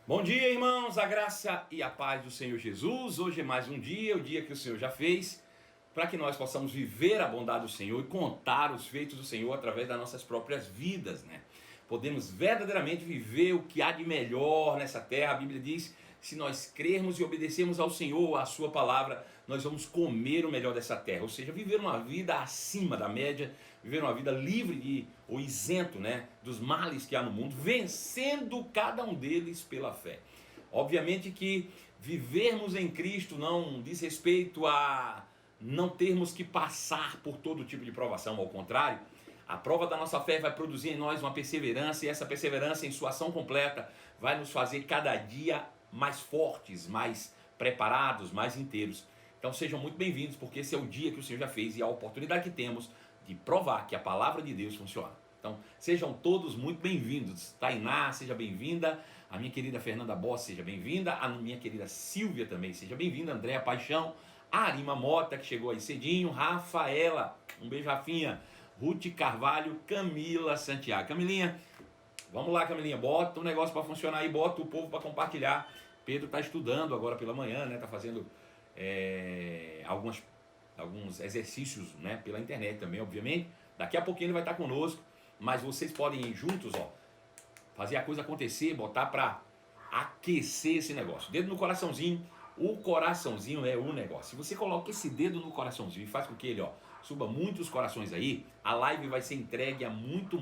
Bom dia, irmãos, a graça e a paz do Senhor Jesus. Hoje é mais um dia, o dia que o Senhor já fez, para que nós possamos viver a bondade do Senhor e contar os feitos do Senhor através das nossas próprias vidas, né? Podemos verdadeiramente viver o que há de melhor nessa terra. A Bíblia diz que se nós crermos e obedecermos ao Senhor, à sua palavra, nós vamos comer o melhor dessa terra. Ou seja, viver uma vida acima da média, viver uma vida livre ou isento, né, dos males que há no mundo, vencendo cada um deles pela fé. Obviamente que vivermos em Cristo não diz respeito a não termos que passar por todo tipo de provação, ao contrário. A prova da nossa fé vai produzir em nós uma perseverança, e essa perseverança em sua ação completa vai nos fazer cada dia mais fortes, mais preparados, mais inteiros. Então sejam muito bem-vindos, porque esse é o dia que o Senhor já fez e a oportunidade que temos de provar que a palavra de Deus funciona. Então sejam todos muito bem-vindos. Tainá, seja bem-vinda. A minha querida Fernanda Boss, seja bem-vinda. A minha querida Silvia também, seja bem-vinda. Andréa Paixão, Arima Mota, que chegou aí cedinho. Rafaela, um beijo, Rafinha. Ruth Carvalho, Camila Santiago. Camilinha, vamos lá, Camilinha, bota o negócio para funcionar aí, bota o povo para compartilhar. Pedro está estudando agora pela manhã, né? Está fazendo alguns exercícios, né, pela internet também, obviamente. Daqui a pouquinho ele vai estar conosco, mas vocês podem ir juntos, ó, fazer a coisa acontecer, botar para aquecer esse negócio. Dedo no coraçãozinho. O coraçãozinho é o negócio. Se você coloca esse dedo no coraçãozinho e faz com que ele, ó, suba muitos corações aí, a live vai ser entregue a muito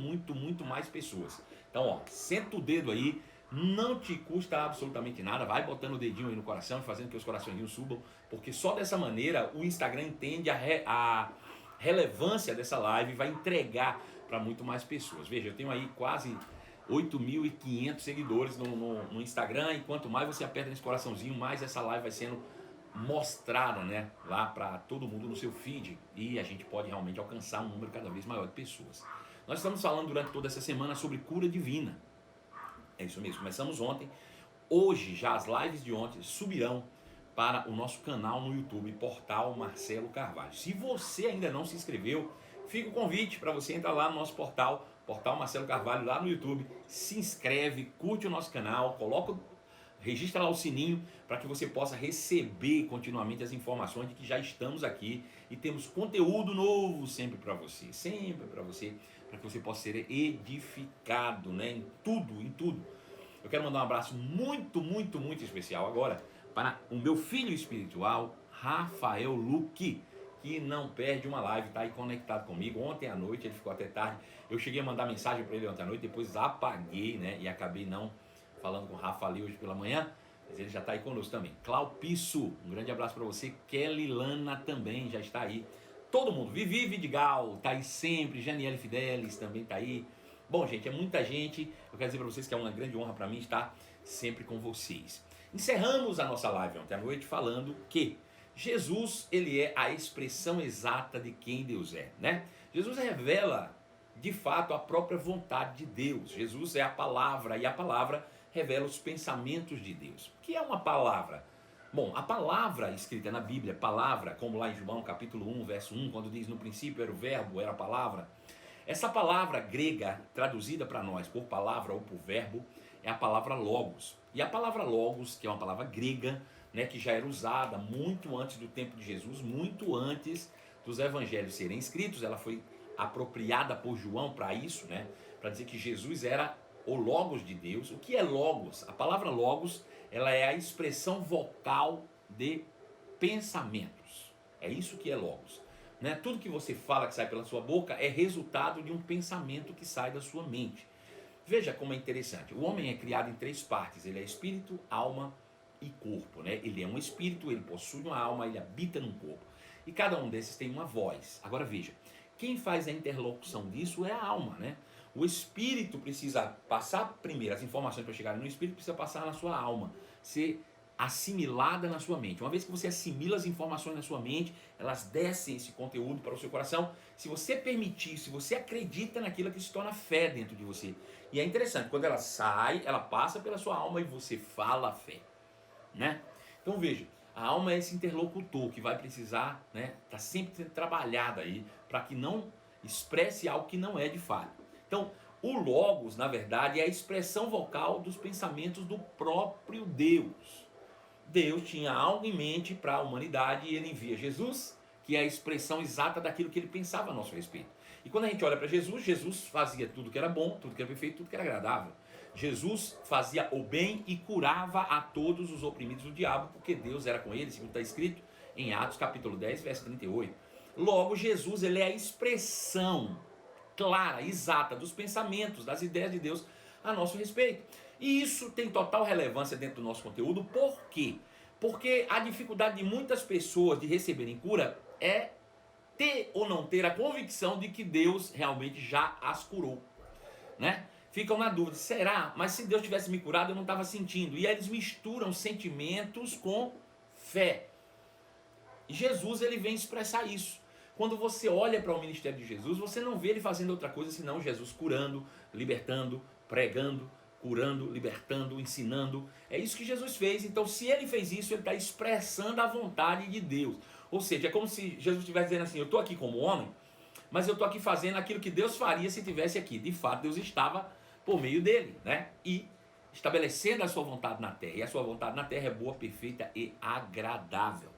mais pessoas. Então, ó, senta o dedo aí, não te custa absolutamente nada, vai botando o dedinho aí no coração, fazendo que os coraçõezinhos subam, porque só dessa maneira o Instagram entende a relevância dessa live e vai entregar para muito mais pessoas. Veja, eu tenho aí quase 8.500 seguidores no Instagram, e quanto mais você aperta nesse coraçãozinho, mais essa live vai sendo mostrada, né, lá para todo mundo no seu feed, e a gente pode realmente alcançar um número cada vez maior de pessoas. Nós estamos falando durante toda essa semana sobre cura divina. É isso mesmo, começamos ontem. Hoje, já as lives de ontem subirão para o nosso canal no YouTube, Portal Marcelo Carvalho. Se você ainda não se inscreveu, fica o convite para você entrar lá no nosso portal, Portal Marcelo Carvalho, lá no YouTube, se inscreve, curte o nosso canal, registra lá o sininho para que você possa receber continuamente as informações de que já estamos aqui e temos conteúdo novo sempre para você, para que você possa ser edificado, né, em tudo. Eu quero mandar um abraço muito especial agora para o meu filho espiritual, Rafael Luque, que não perde uma live, está aí conectado comigo. Ontem à noite ele ficou até tarde, eu cheguei a mandar mensagem para ele ontem à noite, depois apaguei, né, e acabei não falando com o Rafa ali hoje pela manhã, mas ele já está aí conosco também. Claupiço, um grande abraço para você. Kelly Lana também já está aí. Todo mundo, Vivi Vidigal está aí sempre, Janiele Fidelis também está aí. Bom, gente, é muita gente. Eu quero dizer para vocês que é uma grande honra para mim estar sempre com vocês. Encerramos a nossa live ontem à noite falando que Jesus, ele é a expressão exata de quem Deus é, né? Jesus revela de fato a própria vontade de Deus. Jesus é a palavra, e a palavra revela os pensamentos de Deus. O que é uma palavra? Bom, a palavra escrita na Bíblia, palavra, como lá em João capítulo 1, verso 1, quando diz no princípio era o verbo, era a palavra. Essa palavra grega, traduzida para nós por palavra ou por verbo, é a palavra logos. E a palavra logos, que é uma palavra grega, né, que já era usada muito antes do tempo de Jesus, muito antes dos evangelhos serem escritos, ela foi apropriada por João para isso, né, para dizer que Jesus era o logos de Deus. O que é logos? A palavra logos, ela é a expressão vocal de pensamentos. É isso que é logos. Né? Tudo que você fala, que sai pela sua boca, é resultado de um pensamento que sai da sua mente. Veja como é interessante. O homem é criado em três partes. Ele é espírito, alma e corpo. Né? Ele é um espírito, ele possui uma alma, ele habita num corpo. E cada um desses tem uma voz. Agora veja, quem faz a interlocução disso é a alma, né? O espírito precisa passar primeiro, as informações para chegarem no espírito precisa passar na sua alma, ser assimilada na sua mente. Uma vez que você assimila as informações na sua mente, elas descem esse conteúdo para o seu coração. Se você permitir, se você acredita naquilo, que se torna fé dentro de você. E é interessante, quando ela sai, ela passa pela sua alma e você fala a fé, né? Então veja, A alma é esse interlocutor que vai precisar, né, tá sempre sendo trabalhado aí para que não expresse algo que não é de fato. Então, o Logos, na verdade, é a expressão vocal dos pensamentos do próprio Deus. Deus tinha algo em mente para a humanidade e ele envia Jesus, que é a expressão exata daquilo que ele pensava a nosso respeito. E quando a gente olha para Jesus, Jesus fazia tudo que era bom, tudo que era perfeito, tudo que era agradável. Jesus fazia o bem e curava a todos os oprimidos do diabo, porque Deus era com ele, segundo está escrito em Atos capítulo 10, verso 38. Logo, Jesus ele é a expressão clara, exata dos pensamentos, das ideias de Deus a nosso respeito. E isso tem total relevância dentro do nosso conteúdo. Por quê? Porque a dificuldade de muitas pessoas de receberem cura é ter ou não ter a convicção de que Deus realmente já as curou, né? Ficam na dúvida, será? Mas se Deus tivesse me curado eu não estava sentindo. E aí eles misturam sentimentos com fé. E Jesus ele vem expressar isso. Quando você olha para o ministério de Jesus, você não vê ele fazendo outra coisa senão Jesus curando, libertando, pregando, curando, libertando, ensinando. É isso que Jesus fez. Então, se ele fez isso, ele está expressando a vontade de Deus. Ou seja, é como se Jesus estivesse dizendo assim, eu estou aqui como homem, mas eu estou aqui fazendo aquilo que Deus faria se estivesse aqui. De fato, Deus estava por meio dele, né? E estabelecendo a sua vontade na terra. E a sua vontade na terra é boa, perfeita e agradável.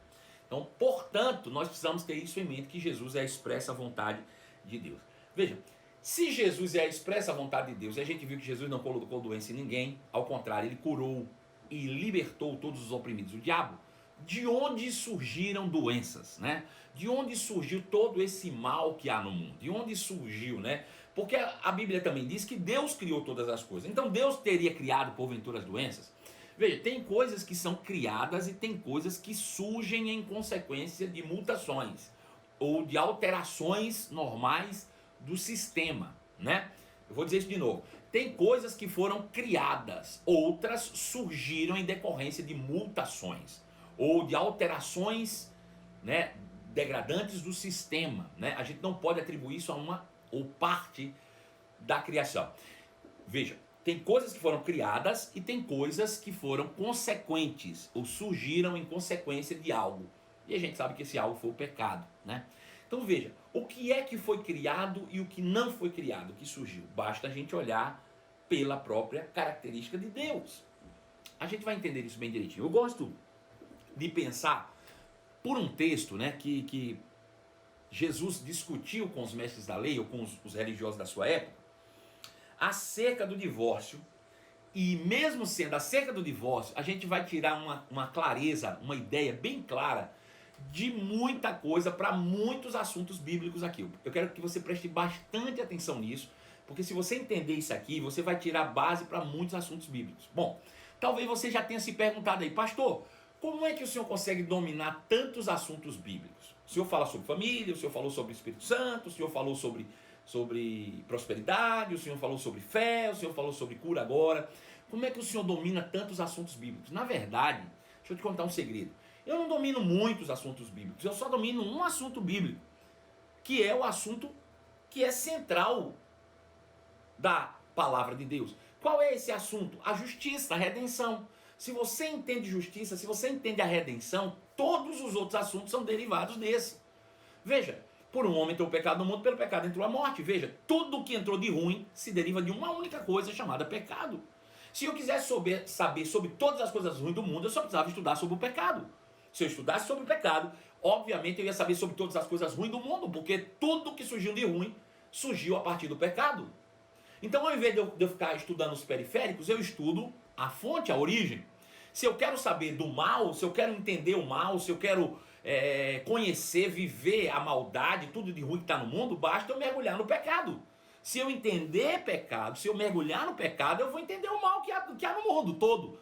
Então, portanto, nós precisamos ter isso em mente, que Jesus é a expressa vontade de Deus. Veja, se Jesus é a expressa vontade de Deus, e a gente viu que Jesus não colocou doença em ninguém, ao contrário, ele curou e libertou todos os oprimidos do diabo, de onde surgiram doenças, né? De onde surgiu todo esse mal que há no mundo? De onde surgiu, né? Porque a Bíblia também diz que Deus criou todas as coisas. Então Deus teria criado porventura as doenças? Veja, tem coisas que são criadas e tem coisas que surgem em consequência de mutações ou de alterações normais do sistema, né? Eu vou dizer isso de novo. Tem coisas que foram criadas, outras surgiram em decorrência de mutações ou de alterações, né, degradantes do sistema, né? A gente não pode atribuir isso a uma ou parte da criação. Veja, tem coisas que foram criadas e tem coisas que foram consequentes ou surgiram em consequência de algo. E a gente sabe que esse algo foi o pecado, né? Então veja, o que é que foi criado e o que não foi criado, o que surgiu? Basta a gente olhar pela própria característica de Deus. A gente vai entender isso bem direitinho. Eu gosto de pensar por um texto, né, que Jesus discutiu com os mestres da lei ou com os religiosos da sua época acerca do divórcio. E mesmo sendo acerca do divórcio, a gente vai tirar uma clareza, uma ideia bem clara de muita coisa para muitos assuntos bíblicos aqui. Eu quero que você preste bastante atenção nisso, porque se você entender isso aqui, você vai tirar base para muitos assuntos bíblicos. Bom, talvez você já tenha se perguntado aí, pastor, como é que o senhor consegue dominar tantos assuntos bíblicos? O senhor fala sobre família, o senhor falou sobre o Espírito Santo, o senhor falou sobre prosperidade, o senhor falou sobre fé, o senhor falou sobre cura agora. Como é que o senhor domina tantos assuntos bíblicos? Na verdade, deixa eu te contar um segredo. Eu não domino muitos assuntos bíblicos, eu só domino um assunto bíblico, que é o assunto que é central da palavra de Deus. Qual é esse assunto? A justiça, a redenção. Se você entende justiça, se você entende a redenção, todos os outros assuntos são derivados desse. Veja, por um homem entrou o pecado no mundo, pelo pecado entrou a morte. Veja, tudo que entrou de ruim se deriva de uma única coisa chamada pecado. Se eu quisesse saber sobre todas as coisas ruins do mundo, eu só precisava estudar sobre o pecado. Se eu estudasse sobre o pecado, obviamente eu ia saber sobre todas as coisas ruins do mundo, porque tudo que surgiu de ruim surgiu a partir do pecado. Então, ao invés de eu ficar estudando os periféricos, eu estudo a fonte, a origem. Se eu quero saber do mal, se eu quero entender o mal, se eu quero conhecer, viver a maldade, tudo de ruim que está no mundo, basta eu mergulhar no pecado. Se eu entender pecado, se eu mergulhar no pecado, eu vou entender o mal que há no mundo todo.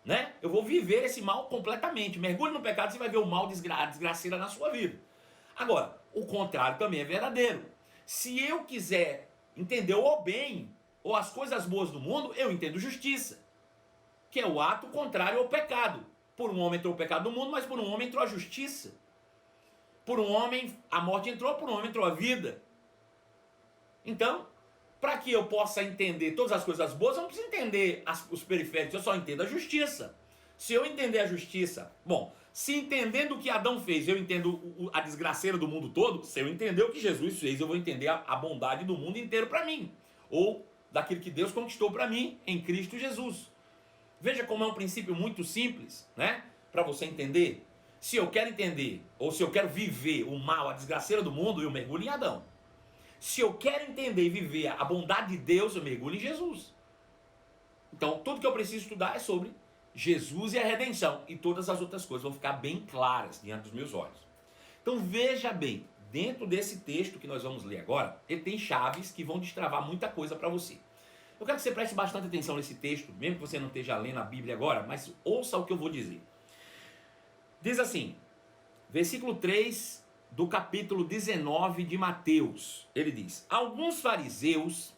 Né? Eu vou viver esse mal completamente. Mergulhe no pecado, você vai ver o mal desgraceira na sua vida. Agora, o contrário também é verdadeiro. Se eu quiser entender o bem ou as coisas boas do mundo, eu entendo justiça, que é o ato contrário ao pecado. Por um homem entrou o pecado no mundo, mas por um homem entrou a justiça. Por um homem a morte entrou, por um homem entrou a vida. Então, para que eu possa entender todas as coisas boas, eu não preciso entender os periféricos, eu só entendo a justiça. Se eu entender a justiça, bom, Se entendendo o que Adão fez, eu entendo a desgraceira do mundo todo, se eu entender o que Jesus fez, eu vou entender a bondade do mundo inteiro para mim. Ou daquilo que Deus conquistou para mim em Cristo Jesus. Veja como é um princípio muito simples, né? Para você entender. Se eu quero entender, ou se eu quero viver o mal, a desgraceira do mundo, eu mergulho em Adão. Se eu quero entender e viver a bondade de Deus, eu mergulho em Jesus. Então, tudo que eu preciso estudar é sobre Jesus e a redenção. E todas as outras coisas vão ficar bem claras diante dos meus olhos. Então, veja bem, dentro desse texto que nós vamos ler agora, ele tem chaves que vão destravar muita coisa para você. Eu quero que você preste bastante atenção nesse texto, mesmo que você não esteja lendo a Bíblia agora, mas ouça o que eu vou dizer. Diz assim, versículo 3 do capítulo 19 de Mateus. Ele diz, alguns fariseus,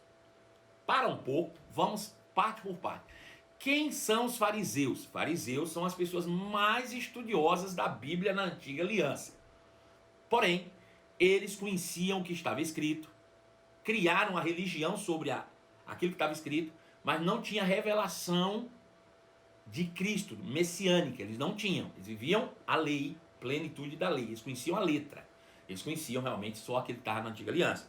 para um pouco, vamos parte por parte. Quem são os fariseus? Fariseus são as pessoas mais estudiosas da Bíblia na Antiga Aliança. Porém, eles conheciam o que estava escrito, criaram a religião sobre aquilo que estava escrito, mas não tinha revelação de Cristo, messiânica, eles não tinham. Eles viviam a lei, plenitude da lei, eles conheciam a letra, eles conheciam realmente só aquilo que estava na Antiga Aliança.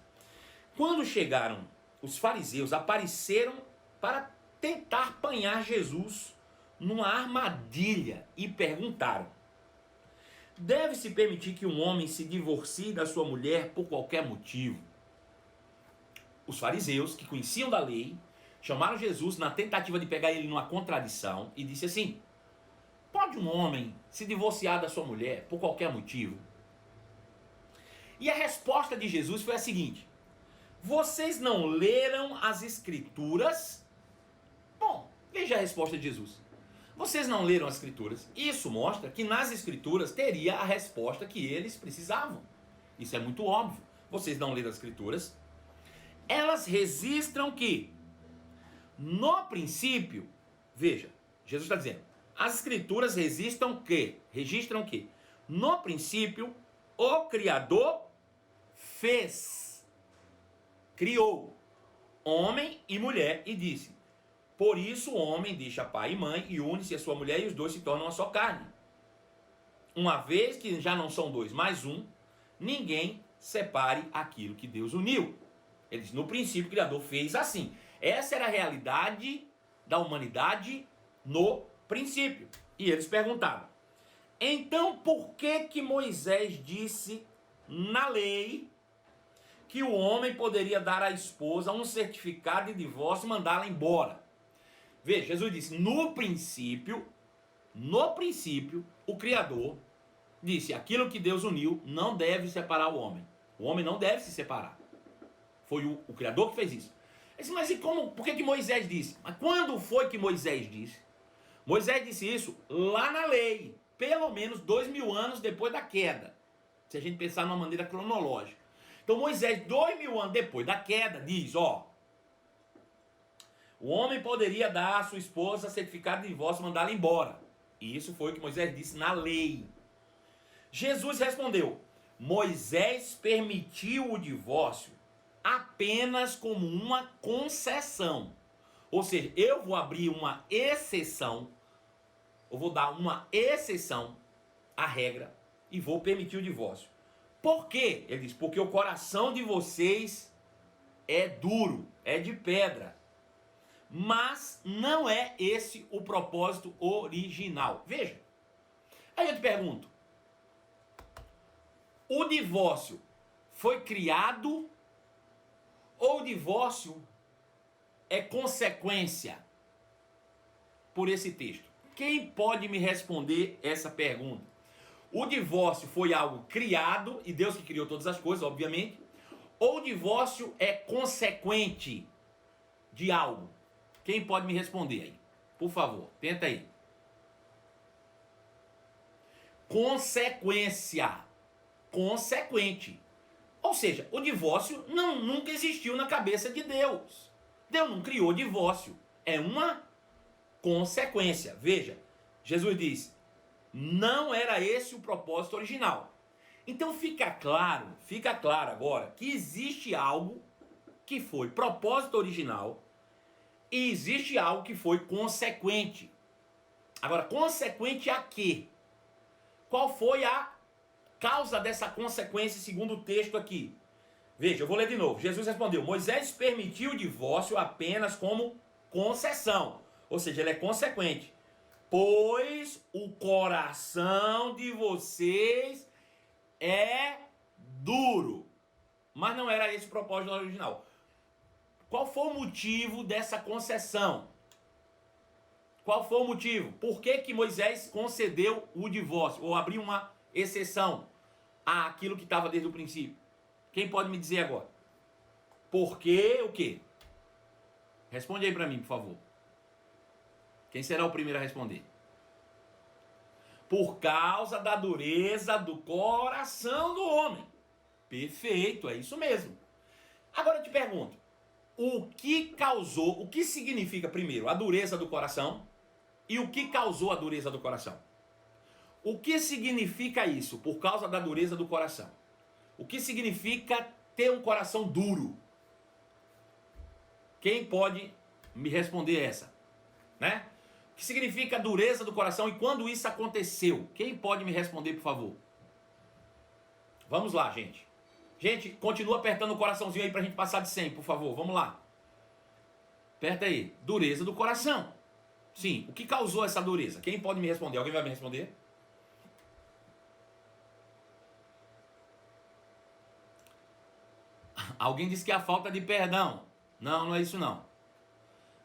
Quando chegaram, os fariseus apareceram para tentar apanhar Jesus numa armadilha e perguntaram, deve-se permitir que um homem se divorcie da sua mulher por qualquer motivo? Os fariseus, que conheciam da lei, chamaram Jesus na tentativa de pegar ele numa contradição e disse assim, pode um homem se divorciar da sua mulher por qualquer motivo? E a resposta de Jesus foi a seguinte, vocês não leram as Escrituras? Bom, veja a resposta de Jesus. Vocês não leram as Escrituras. Isso mostra que nas Escrituras teria a resposta que eles precisavam. Isso é muito óbvio. Vocês não leram as Escrituras. Elas registram que, no princípio, veja, Jesus está dizendo, as Escrituras registram que, no princípio, o Criador criou homem e mulher e disse, por isso o homem deixa pai e mãe e une-se a sua mulher e os dois se tornam uma só carne. Uma vez que já não são dois, mas um, ninguém separe aquilo que Deus uniu. Ele diz, no princípio o Criador fez assim. Essa era a realidade da humanidade no princípio. E eles perguntavam, então por que Moisés disse na lei que o homem poderia dar à esposa um certificado de divórcio e mandá-la embora? Veja, Jesus disse, no princípio, o Criador disse, aquilo que Deus uniu não deve separar o homem. O homem não deve se separar. Foi o Criador que fez isso. Ele disse, mas e como, por que Moisés disse? Mas quando foi que Moisés disse? Moisés disse isso lá na lei, pelo menos 2000 anos depois da queda. Se a gente pensar de uma maneira cronológica. Então Moisés, 2000 anos depois da queda, diz, o homem poderia dar à sua esposa certificado de divórcio e mandá-la embora. E isso foi o que Moisés disse na lei. Jesus respondeu, Moisés permitiu o divórcio apenas como uma concessão. Ou seja, eu vou abrir uma exceção, eu vou dar uma exceção à regra e vou permitir o divórcio. Por quê? Ele diz, porque o coração de vocês é duro, é de pedra. Mas não é esse o propósito original. Veja, aí eu te pergunto, o divórcio foi criado ou o divórcio é consequência por esse texto? Quem pode me responder essa pergunta? O divórcio foi algo criado, e Deus que criou todas as coisas, obviamente, ou o divórcio é consequente de algo? Quem pode me responder aí? Por favor, tenta aí. Consequência. Consequente. Ou seja, o divórcio nunca existiu na cabeça de Deus. Deus não criou o divórcio. É uma consequência. Veja, Jesus diz, não era esse o propósito original. Então fica claro agora que existe algo que foi propósito original e existe algo que foi consequente. Agora, consequente a quê? qual foi a causa dessa consequência segundo o texto aqui? Veja, eu vou ler de novo. Jesus respondeu: Moisés permitiu o divórcio apenas como concessão. Ou seja, ele é consequente. Pois o coração de vocês é duro. Mas não era esse o propósito original. Qual foi o motivo dessa concessão? Qual foi o motivo? Por que que Moisés concedeu o divórcio? Ou abriu uma exceção àquilo que estava desde o princípio? Quem pode me dizer agora? Por que o quê? Responde aí para mim, por favor. Quem será o primeiro a responder? Por causa da dureza do coração do homem. Perfeito, é isso mesmo. Agora eu te pergunto, o que causou, o que significa primeiro a dureza do coração e o que causou a dureza do coração? O que significa isso, por causa da dureza do coração? O que significa ter um coração duro? Quem pode me responder essa? Né? O que significa dureza do coração e quando isso aconteceu? Quem pode me responder, por favor? Vamos lá, gente. Gente, continua apertando o coraçãozinho aí pra gente passar de 100, por favor. Vamos lá. Aperta aí. Dureza do coração. Sim, o que causou essa dureza? Quem pode me responder? Alguém vai me responder? Alguém disse que é a falta de perdão. Não, não é isso não.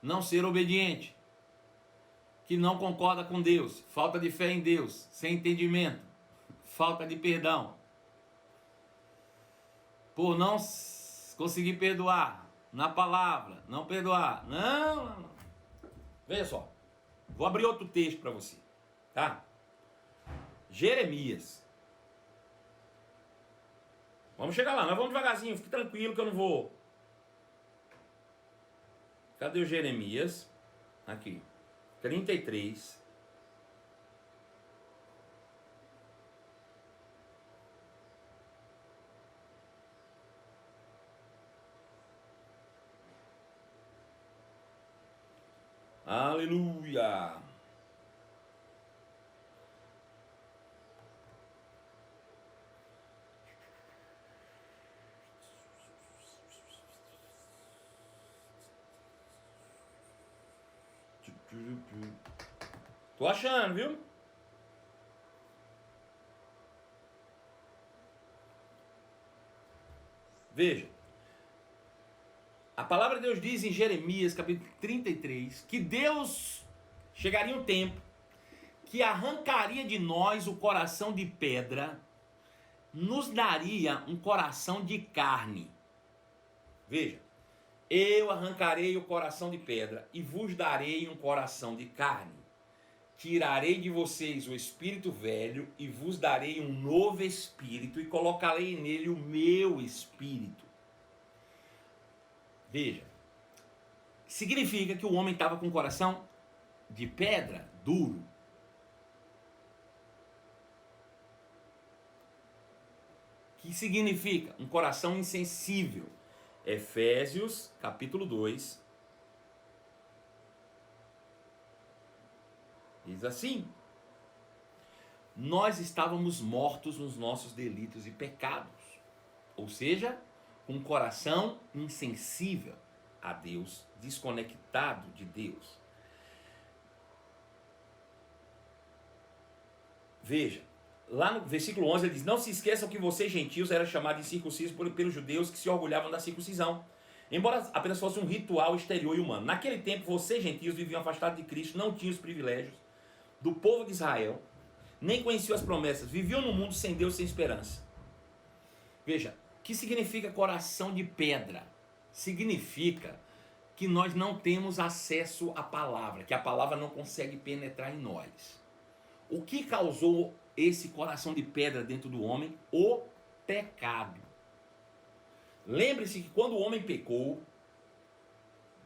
Não ser obediente. Que não concorda com Deus. Falta de fé em Deus. Sem entendimento. Falta de perdão. Por não conseguir perdoar. Na palavra. Não perdoar. Não. Veja só. Vou abrir outro texto para você. Tá? Jeremias. Vamos chegar lá, nós vamos devagarzinho, fique tranquilo que eu não vou. Cadê o Jeremias? Aqui. 33. Aleluia. Tô achando, viu? Veja. A palavra de Deus diz em Jeremias, capítulo 33, que Deus chegaria um tempo que arrancaria de nós o coração de pedra, nos daria um coração de carne. Veja. Eu arrancarei o coração de pedra e vos darei um coração de carne. Tirarei de vocês o espírito velho e vos darei um novo espírito e colocarei nele o meu espírito. Veja, significa que o homem estava com o coração de pedra, duro. Que significa um coração insensível. Efésios, capítulo 2, diz assim: nós estávamos mortos nos nossos delitos e pecados, ou seja, com um coração insensível a Deus, desconectado de Deus. Veja, lá no versículo 11 ele diz: não se esqueçam que vocês gentios eram chamados de incircuncisos pelos judeus que se orgulhavam da circuncisão, embora apenas fosse um ritual exterior e humano. Naquele tempo vocês gentios viviam afastados de Cristo, não tinham os privilégios do povo de Israel, nem conheciam as promessas, viviam no mundo sem Deus, sem esperança. Veja, o que significa coração de pedra? Significa que nós não temos acesso à palavra, que a palavra não consegue penetrar em nós. O que causou esse coração de pedra dentro do homem? O pecado. Lembre-se que quando o homem pecou,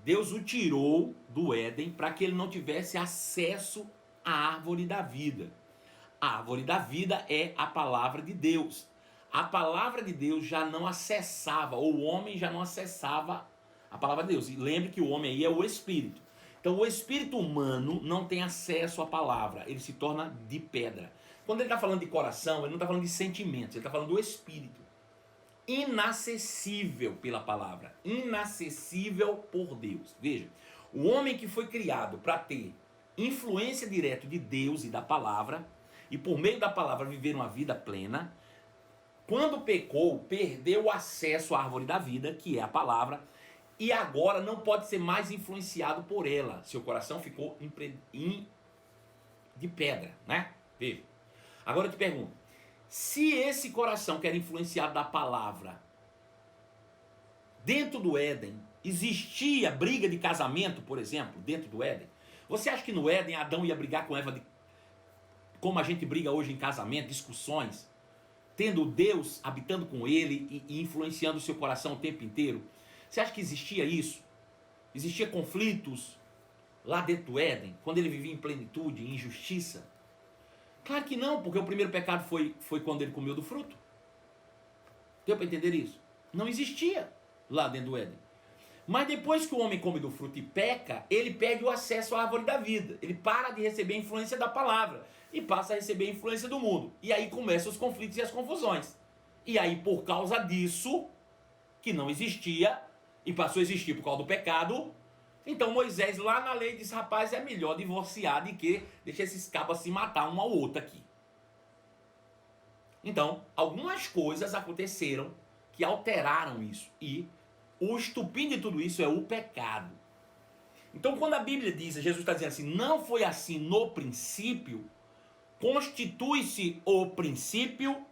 Deus o tirou do Éden para que ele não tivesse acesso à árvore da vida. A árvore da vida é a palavra de Deus. A palavra de Deus já não acessava, ou o homem já não acessava a palavra de Deus. E lembre que o homem aí é o espírito. Então o espírito humano não tem acesso à palavra, ele se torna de pedra. Quando ele está falando de coração, ele não está falando de sentimentos, ele está falando do espírito. Inacessível pela palavra, inacessível por Deus. Veja, o homem que foi criado para ter influência direta de Deus e da palavra, e por meio da palavra viver uma vida plena, quando pecou, perdeu o acesso à árvore da vida, que é a palavra, e agora não pode ser mais influenciado por ela. Seu coração ficou de pedra, né? Veja. Agora eu te pergunto, se esse coração que era influenciado da palavra, dentro do Éden, existia briga de casamento, por exemplo, dentro do Éden, você acha que no Éden Adão ia brigar com Eva como a gente briga hoje em casamento, discussões, tendo Deus habitando com ele e influenciando o seu coração o tempo inteiro? Você acha que existia isso? Existia conflitos lá dentro do Éden, quando ele vivia em plenitude, em justiça? Claro que não, porque o primeiro pecado foi quando ele comeu do fruto. Deu para entender isso? Não existia lá dentro do Éden. Mas depois que o homem come do fruto e peca, ele perde o acesso à árvore da vida. Ele para de receber a influência da palavra e passa a receber a influência do mundo. E aí começam os conflitos e as confusões. E aí, por causa disso, que não existia, e passou a existir por causa do pecado, então Moisés lá na lei disse, rapaz, é melhor divorciar do que deixar esses cabas se matar um ao outro aqui. Então, algumas coisas aconteceram que alteraram isso. E o estupim de tudo isso é o pecado. Então, quando a Bíblia diz, Jesus está dizendo assim, não foi assim no princípio, constitui-se o princípio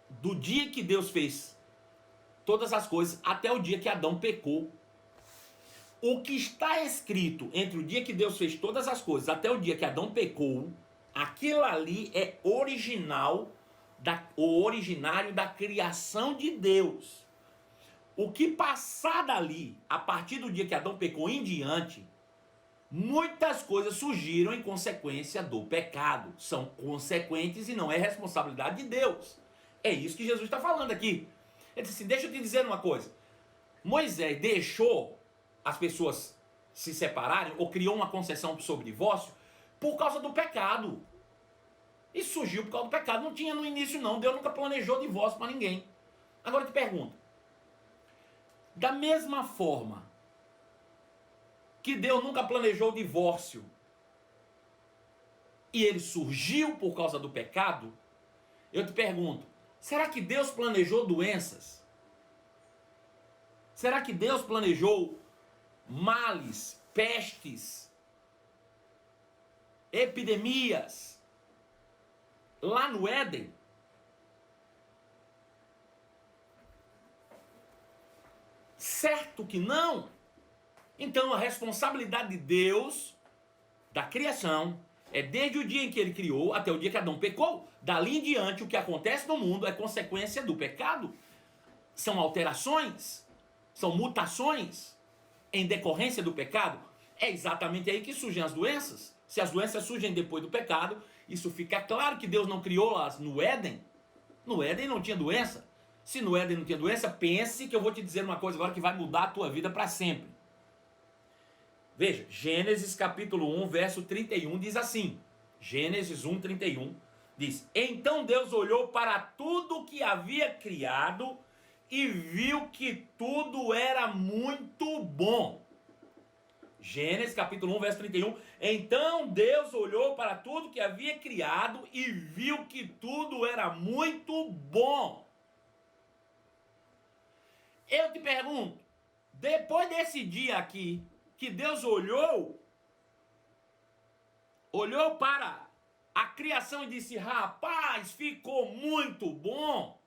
do dia que Deus fez todas as coisas até o dia que Adão pecou. O que está escrito entre o dia que Deus fez todas as coisas até o dia que Adão pecou, aquilo ali é originário da criação de Deus. O que passar dali, a partir do dia que Adão pecou em diante, muitas coisas surgiram em consequência do pecado. São consequentes e não é responsabilidade de Deus. É isso que Jesus está falando aqui. Ele disse assim, deixa eu te dizer uma coisa. Moisés deixou as pessoas se separarem ou criou uma concessão sobre divórcio por causa do pecado. Isso surgiu por causa do pecado. Não tinha no início não. Deus nunca planejou divórcio para ninguém. Agora eu te pergunto. Da mesma forma que Deus nunca planejou o divórcio e ele surgiu por causa do pecado, eu te pergunto, será que Deus planejou doenças? Será que Deus planejou males, pestes, epidemias lá no Éden? Certo que não. Então a responsabilidade de Deus da criação é desde o dia em que ele criou até o dia que Adão pecou. Dali em diante o que acontece no mundo é consequência do pecado. São alterações, são mutações em decorrência do pecado. É exatamente aí que surgem as doenças. Se as doenças surgem depois do pecado, isso fica claro que Deus não criou-las no Éden. No Éden não tinha doença. Se no Éden não tinha doença, pense que eu vou te dizer uma coisa agora que vai mudar a tua vida para sempre. Veja, Gênesis capítulo 1, verso 31 diz assim. Gênesis 1, 31 diz, então Deus olhou para tudo que havia criado e viu que tudo era muito bom. Gênesis capítulo 1, verso 31. Então Deus olhou para tudo que havia criado e viu que tudo era muito bom. Eu te pergunto, depois desse dia aqui, que Deus olhou para a criação e disse, rapaz, ficou muito bom.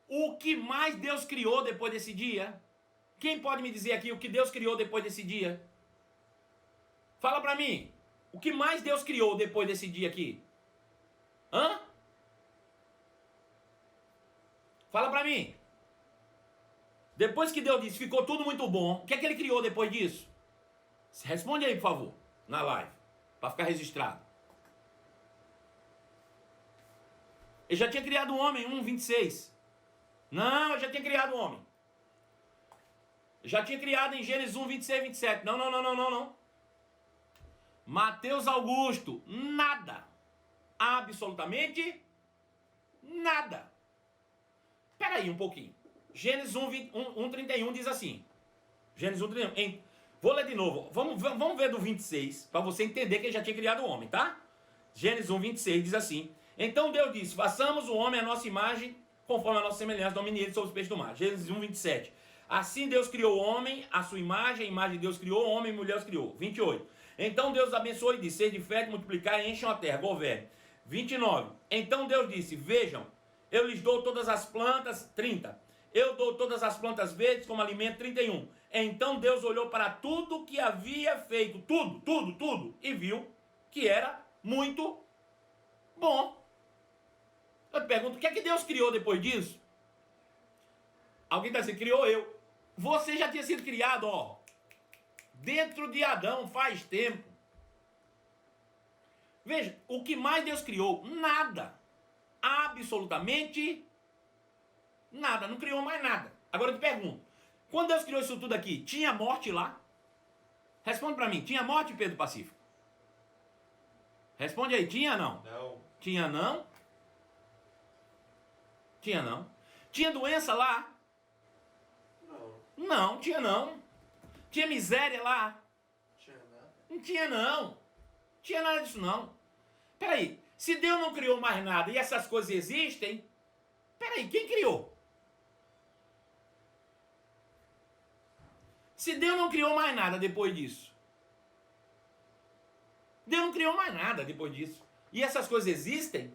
O que mais Deus criou depois desse dia? Quem pode me dizer aqui o que Deus criou depois desse dia? Fala pra mim. O que mais Deus criou depois desse dia aqui? Hã? Fala pra mim. Depois que Deus disse, ficou tudo muito bom, o que é que ele criou depois disso? Responde aí, por favor, na live, para ficar registrado. Ele já tinha criado um homem, 1:26. Não, eu já tinha criado um homem. Já tinha criado em Gênesis 1, 26, 27. Não. Mateus Augusto, nada. Absolutamente nada. Espera aí um pouquinho. Gênesis 1:31 diz assim. Gênesis 1:31. Vou ler de novo. Vamos ver do 26, para você entender que ele já tinha criado o homem, tá? Gênesis 1:26 diz assim. Então Deus disse, façamos o homem à nossa imagem, conforme a nossa semelhança, domine ele sobre os peixes do mar. Gênesis 1:27. Assim Deus criou o homem, a sua imagem, a imagem de Deus criou, o homem e mulher os criou. 28. Então Deus abençoou e disse, sede fértil, multiplicai e encham a terra, governe. 29. Então Deus disse, vejam, eu lhes dou todas as plantas, 30. Eu dou todas as plantas verdes como alimento, 31. Então Deus olhou para tudo que havia feito, tudo, e viu que era muito bom. Eu te pergunto, o que é que Deus criou depois disso? Alguém está dizendo, criou eu. Você já tinha sido criado, ó, dentro de Adão faz tempo. Veja, o que mais Deus criou? Nada. Absolutamente nada. Não criou mais nada. Agora eu te pergunto, quando Deus criou isso tudo aqui, tinha morte lá? Responde para mim, tinha morte, Pedro Pacífico? Responde aí, tinha ou não? Não. Tinha não? Tinha não. Tinha doença lá? Não. Não, tinha não. Tinha miséria lá? Tinha nada. Não tinha não. Tinha nada disso não. Peraí, se Deus não criou mais nada e essas coisas existem, peraí, quem criou? Se Deus não criou mais nada depois disso, Deus não criou mais nada depois disso, e essas coisas existem,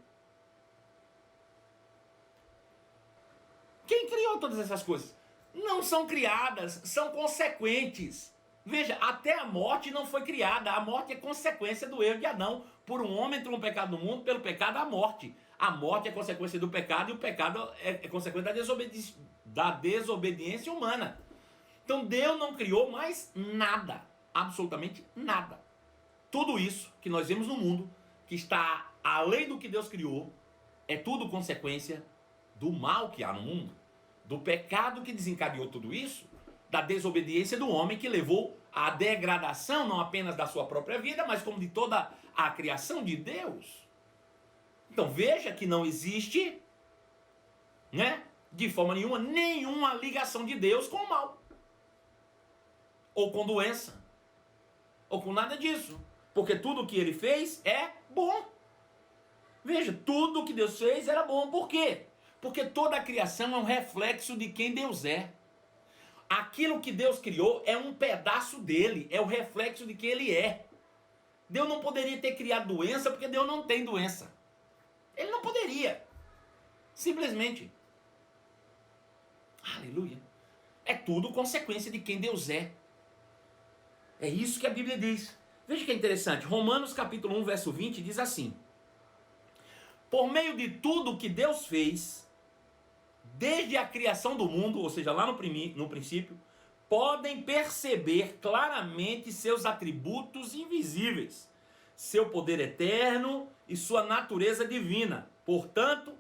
quem criou todas essas coisas? Não são criadas, são consequentes. Veja, até a morte não foi criada. A morte é consequência do erro de Adão. Por um homem entrou um pecado no mundo, pelo pecado a morte. A morte é consequência do pecado e o pecado é consequência da desobediência humana. Então Deus não criou mais nada, absolutamente nada. Tudo isso que nós vemos no mundo, que está além do que Deus criou, é tudo consequência do mal que há no mundo, do pecado que desencadeou tudo isso, da desobediência do homem que levou à degradação não apenas da sua própria vida, mas como de toda a criação de Deus. Então veja que não existe, né, de forma nenhuma ligação de Deus com o mal, ou com doença, ou com nada disso, porque tudo o que ele fez é bom. Veja, tudo o que Deus fez era bom. Por quê? Porque toda a criação é um reflexo de quem Deus é. Aquilo que Deus criou é um pedaço dele, é o reflexo de quem ele é. Deus não poderia ter criado doença porque Deus não tem doença. Ele não poderia. Simplesmente. Aleluia. É tudo consequência de quem Deus é. É isso que a Bíblia diz. Veja que é interessante. Romanos capítulo 1, verso 20 diz assim: por meio de tudo que Deus fez, desde a criação do mundo, ou seja, lá no princípio, podem perceber claramente seus atributos invisíveis, seu poder eterno e sua natureza divina. Portanto,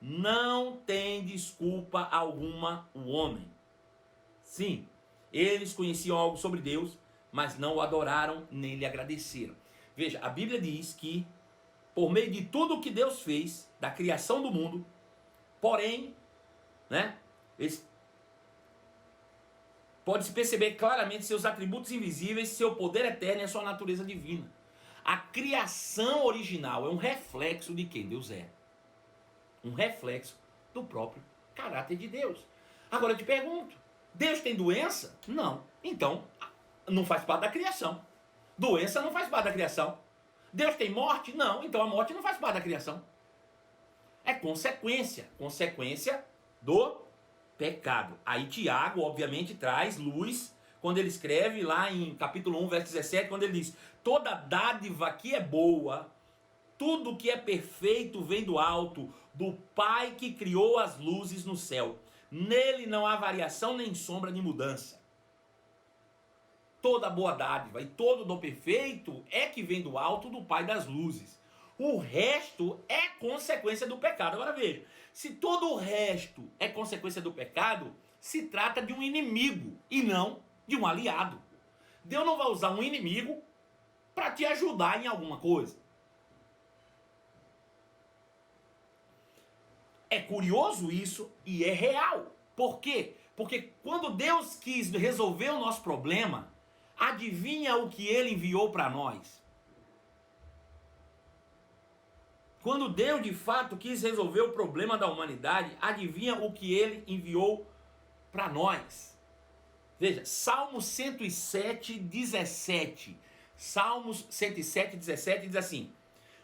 não tem desculpa alguma o homem. Sim, eles conheciam algo sobre Deus, mas não o adoraram nem lhe agradeceram. Veja, a Bíblia diz que por meio de tudo que Deus fez, da criação do mundo, porém, né, pode-se perceber claramente seus atributos invisíveis, seu poder eterno e a sua natureza divina. A criação original é um reflexo de quem Deus é. Um reflexo do próprio caráter de Deus. Agora eu te pergunto, Deus tem doença? Não. Então, não faz parte da criação. Doença não faz parte da criação. Deus tem morte? Não. Então a morte não faz parte da criação. É consequência do pecado. Aí Tiago, obviamente, traz luz quando ele escreve lá em capítulo 1, verso 17, quando ele diz: toda dádiva que é boa, tudo que é perfeito vem do alto, do Pai que criou as luzes no céu. Nele não há variação nem sombra de mudança. Toda boa dádiva e todo dom perfeito é que vem do alto, do Pai das luzes. O resto é consequência do pecado. Agora veja, se todo o resto é consequência do pecado, se trata de um inimigo e não de um aliado. Deus não vai usar um inimigo para te ajudar em alguma coisa. É curioso isso e é real. Por quê? Porque quando Deus quis resolver o nosso problema, adivinha o que ele enviou para nós? Quando Deus de fato quis resolver o problema da humanidade, adivinha o que ele enviou para nós? Veja, Salmo 107, 17. Salmos 107, 17 diz assim: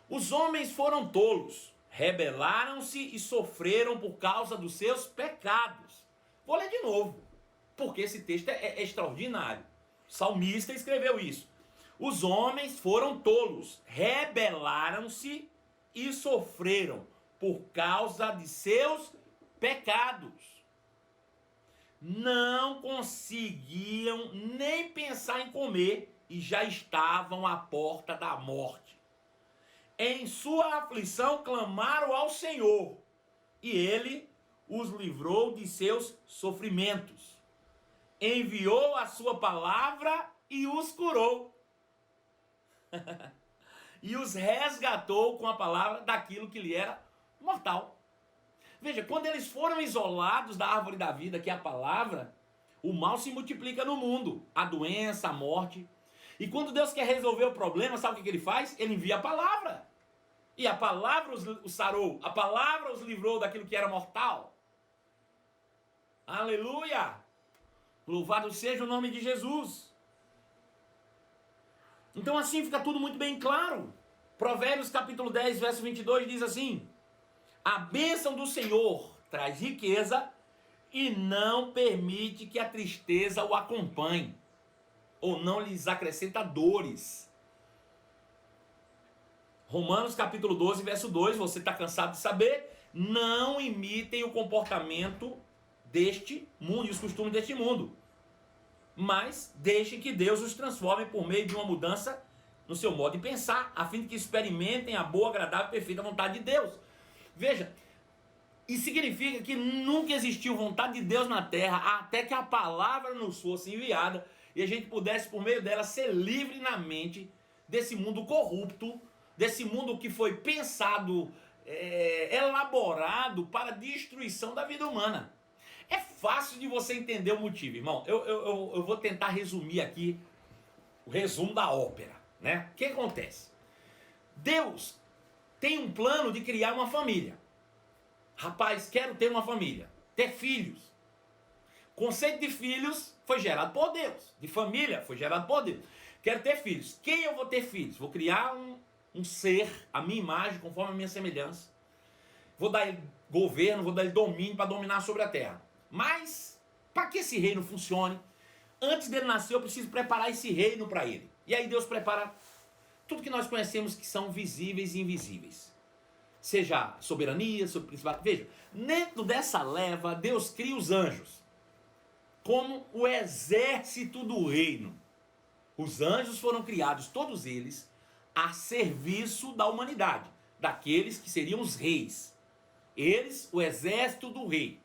os homens foram tolos, rebelaram-se e sofreram por causa dos seus pecados. Vou ler de novo, porque esse texto é extraordinário. O salmista escreveu isso. Os homens foram tolos, rebelaram-se e sofreram por causa de seus pecados. Não conseguiam nem pensar em comer e já estavam à porta da morte. Em sua aflição clamaram ao Senhor e ele os livrou de seus sofrimentos. Enviou a sua palavra e os curou. E os resgatou com a palavra daquilo que lhe era mortal. Veja, quando eles foram isolados da árvore da vida, que é a palavra, o mal se multiplica no mundo, a doença, a morte. E quando Deus quer resolver o problema, sabe o que ele faz? Ele envia a palavra. E a palavra os sarou, a palavra os livrou daquilo que era mortal. Aleluia! Louvado seja o nome de Jesus. Então assim fica tudo muito bem claro. Provérbios capítulo 10, verso 22 diz assim: a bênção do Senhor traz riqueza e não permite que a tristeza o acompanhe, ou não lhes acrescenta dores. Romanos capítulo 12, verso 2, você está cansado de saber, não imitem o comportamento deste mundo e os costumes deste mundo, mas deixem que Deus os transforme por meio de uma mudança no seu modo de pensar, a fim de que experimentem a boa, agradável e perfeita vontade de Deus. Veja, isso significa que nunca existiu vontade de Deus na terra até que a palavra nos fosse enviada e a gente pudesse, por meio dela, ser livre na mente desse mundo corrupto, desse mundo que foi pensado, elaborado para a destruição da vida humana. É fácil de você entender o motivo, irmão. Eu vou tentar resumir aqui o resumo da ópera, né? O que acontece? Deus tem um plano de criar uma família. Rapaz, quero ter uma família, ter filhos. O conceito de filhos foi gerado por Deus. De família foi gerado por Deus. Quero ter filhos. Quem eu vou ter filhos? Vou criar um ser, a minha imagem, conforme a minha semelhança. Vou dar ele governo, vou dar ele domínio para dominar sobre a terra. Mas, para que esse reino funcione, antes dele nascer eu preciso preparar esse reino para ele. E aí Deus prepara tudo que nós conhecemos que são visíveis e invisíveis. Seja soberania, sobre principado. Veja, dentro dessa leva, Deus cria os anjos como o exército do reino. Os anjos foram criados, todos eles, a serviço da humanidade, daqueles que seriam os reis. Eles, o exército do rei.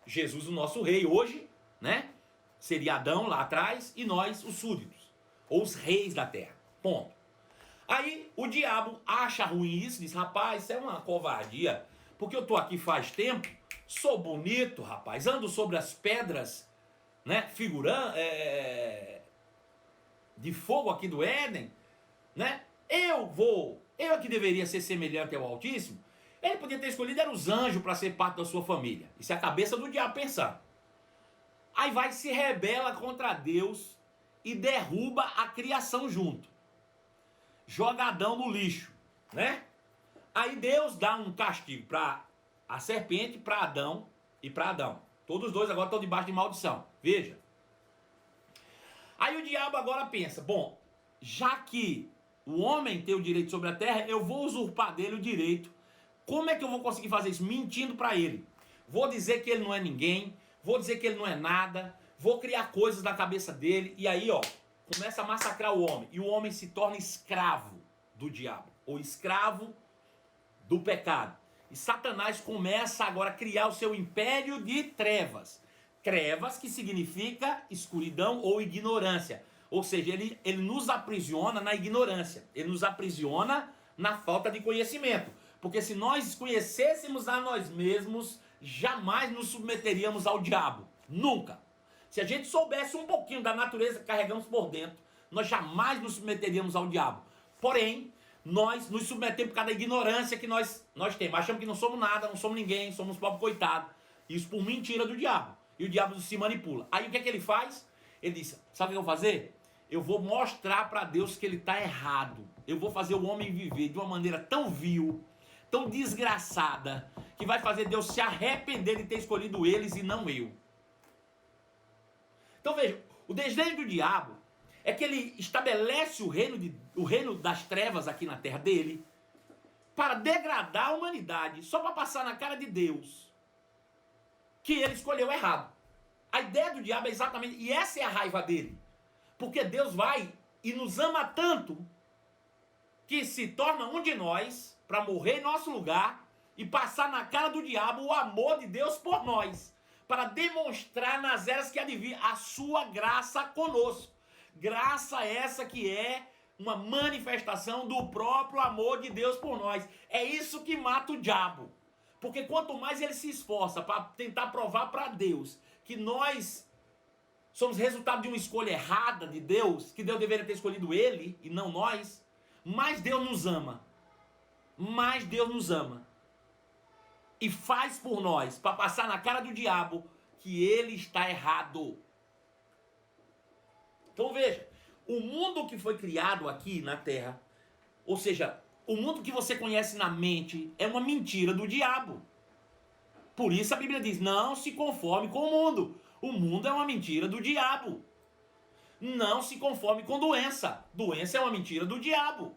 Jesus, o nosso rei hoje, né? Seria Adão lá atrás e nós, os súditos, ou os reis da terra. Ponto. Aí o diabo acha ruim isso, diz: rapaz, isso é uma covardia, porque eu tô aqui faz tempo, sou bonito, rapaz, ando sobre as pedras, né, figurando, de fogo aqui do Éden, né? Eu que deveria ser semelhante ao Altíssimo. Ele podia ter escolhido eram os anjos para ser parte da sua família. Isso é a cabeça do diabo pensando. Aí vai se rebela contra Deus e derruba a criação junto. Joga Adão no lixo, né? Aí Deus dá um castigo para a serpente, para Adão e para Adão. Todos os dois agora estão debaixo de maldição. Veja. Aí o diabo agora pensa: bom, já que o homem tem o direito sobre a terra, eu vou usurpar dele o direito. Como é que eu vou conseguir fazer isso? Mentindo para ele. Vou dizer que ele não é ninguém, vou dizer que ele não é nada, vou criar coisas na cabeça dele, e aí, ó, começa a massacrar o homem, e o homem se torna escravo do diabo, ou escravo do pecado. E Satanás começa agora a criar o seu império de trevas. Trevas que significa escuridão ou ignorância. Ou seja, ele nos aprisiona na ignorância, ele nos aprisiona na falta de conhecimento. Porque se nós conhecêssemos a nós mesmos, jamais nos submeteríamos ao diabo. Nunca. Se a gente soubesse um pouquinho da natureza que carregamos por dentro, nós jamais nos submeteríamos ao diabo. Porém, nós nos submetemos por causa da ignorância que nós temos. Achamos que não somos nada, não somos ninguém, somos pobres coitados. Isso por mentira do diabo. E o diabo se manipula. Aí o que é que ele faz? Ele diz, sabe o que eu vou fazer? Eu vou mostrar para Deus que ele está errado. Eu vou fazer o homem viver de uma maneira tão vil, tão desgraçada, que vai fazer Deus se arrepender de ter escolhido eles e não eu. Então veja, o desejo do diabo é que ele estabelece o reino das trevas aqui na terra dele para degradar a humanidade, só para passar na cara de Deus que ele escolheu errado. A ideia do diabo é exatamente, e essa é a raiva dele, porque Deus vai e nos ama tanto que se torna um de nós para morrer em nosso lugar e passar na cara do diabo o amor de Deus por nós, para demonstrar nas eras que há de vir a sua graça conosco. Graça essa que é uma manifestação do próprio amor de Deus por nós. É isso que mata o diabo. Porque quanto mais ele se esforça para tentar provar para Deus que nós somos resultado de uma escolha errada de Deus, que Deus deveria ter escolhido ele e não nós, mais Deus nos ama. Mais Deus nos ama. E faz por nós, para passar na cara do diabo, que ele está errado. Então veja, o mundo que foi criado aqui na Terra, ou seja, o mundo que você conhece na mente, é uma mentira do diabo. Por isso a Bíblia diz, não se conforme com o mundo. O mundo é uma mentira do diabo. Não se conforme com doença. Doença é uma mentira do diabo.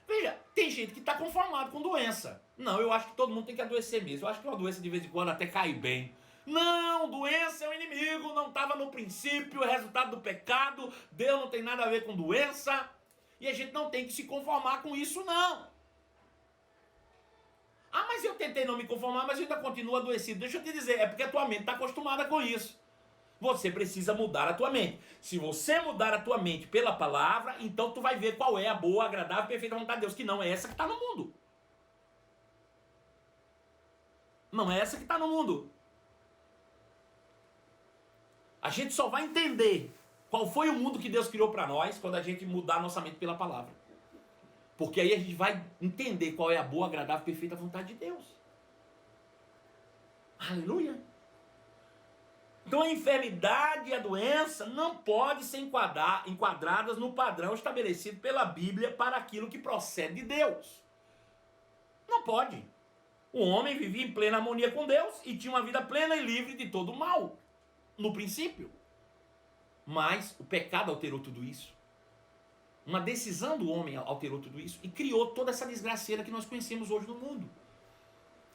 Veja, tem gente que está conformado com doença. Não, eu acho que todo mundo tem que adoecer mesmo. Eu acho que uma doença de vez em quando até cai bem. Não, doença é o inimigo, não estava no princípio, é resultado do pecado, Deus não tem nada a ver com doença, e a gente não tem que se conformar com isso não. Ah, mas eu tentei não me conformar, mas eu ainda continuo adoecido. Deixa eu te dizer, é porque a tua mente está acostumada com isso. Você precisa mudar a tua mente. Se você mudar a tua mente pela palavra, então tu vai ver qual é a boa, agradável e perfeita vontade de Deus, que não é essa que está no mundo. Não é essa que está no mundo. A gente só vai entender qual foi o mundo que Deus criou para nós quando a gente mudar nossa mente pela palavra. Porque aí a gente vai entender qual é a boa, agradável e perfeita vontade de Deus. Aleluia! Então a enfermidade e a doença não podem ser enquadradas no padrão estabelecido pela Bíblia para aquilo que procede de Deus. Não pode. O homem vivia em plena harmonia com Deus e tinha uma vida plena e livre de todo o mal. No princípio. Mas o pecado alterou tudo isso. Uma decisão do homem alterou tudo isso e criou toda essa desgraceira que nós conhecemos hoje no mundo.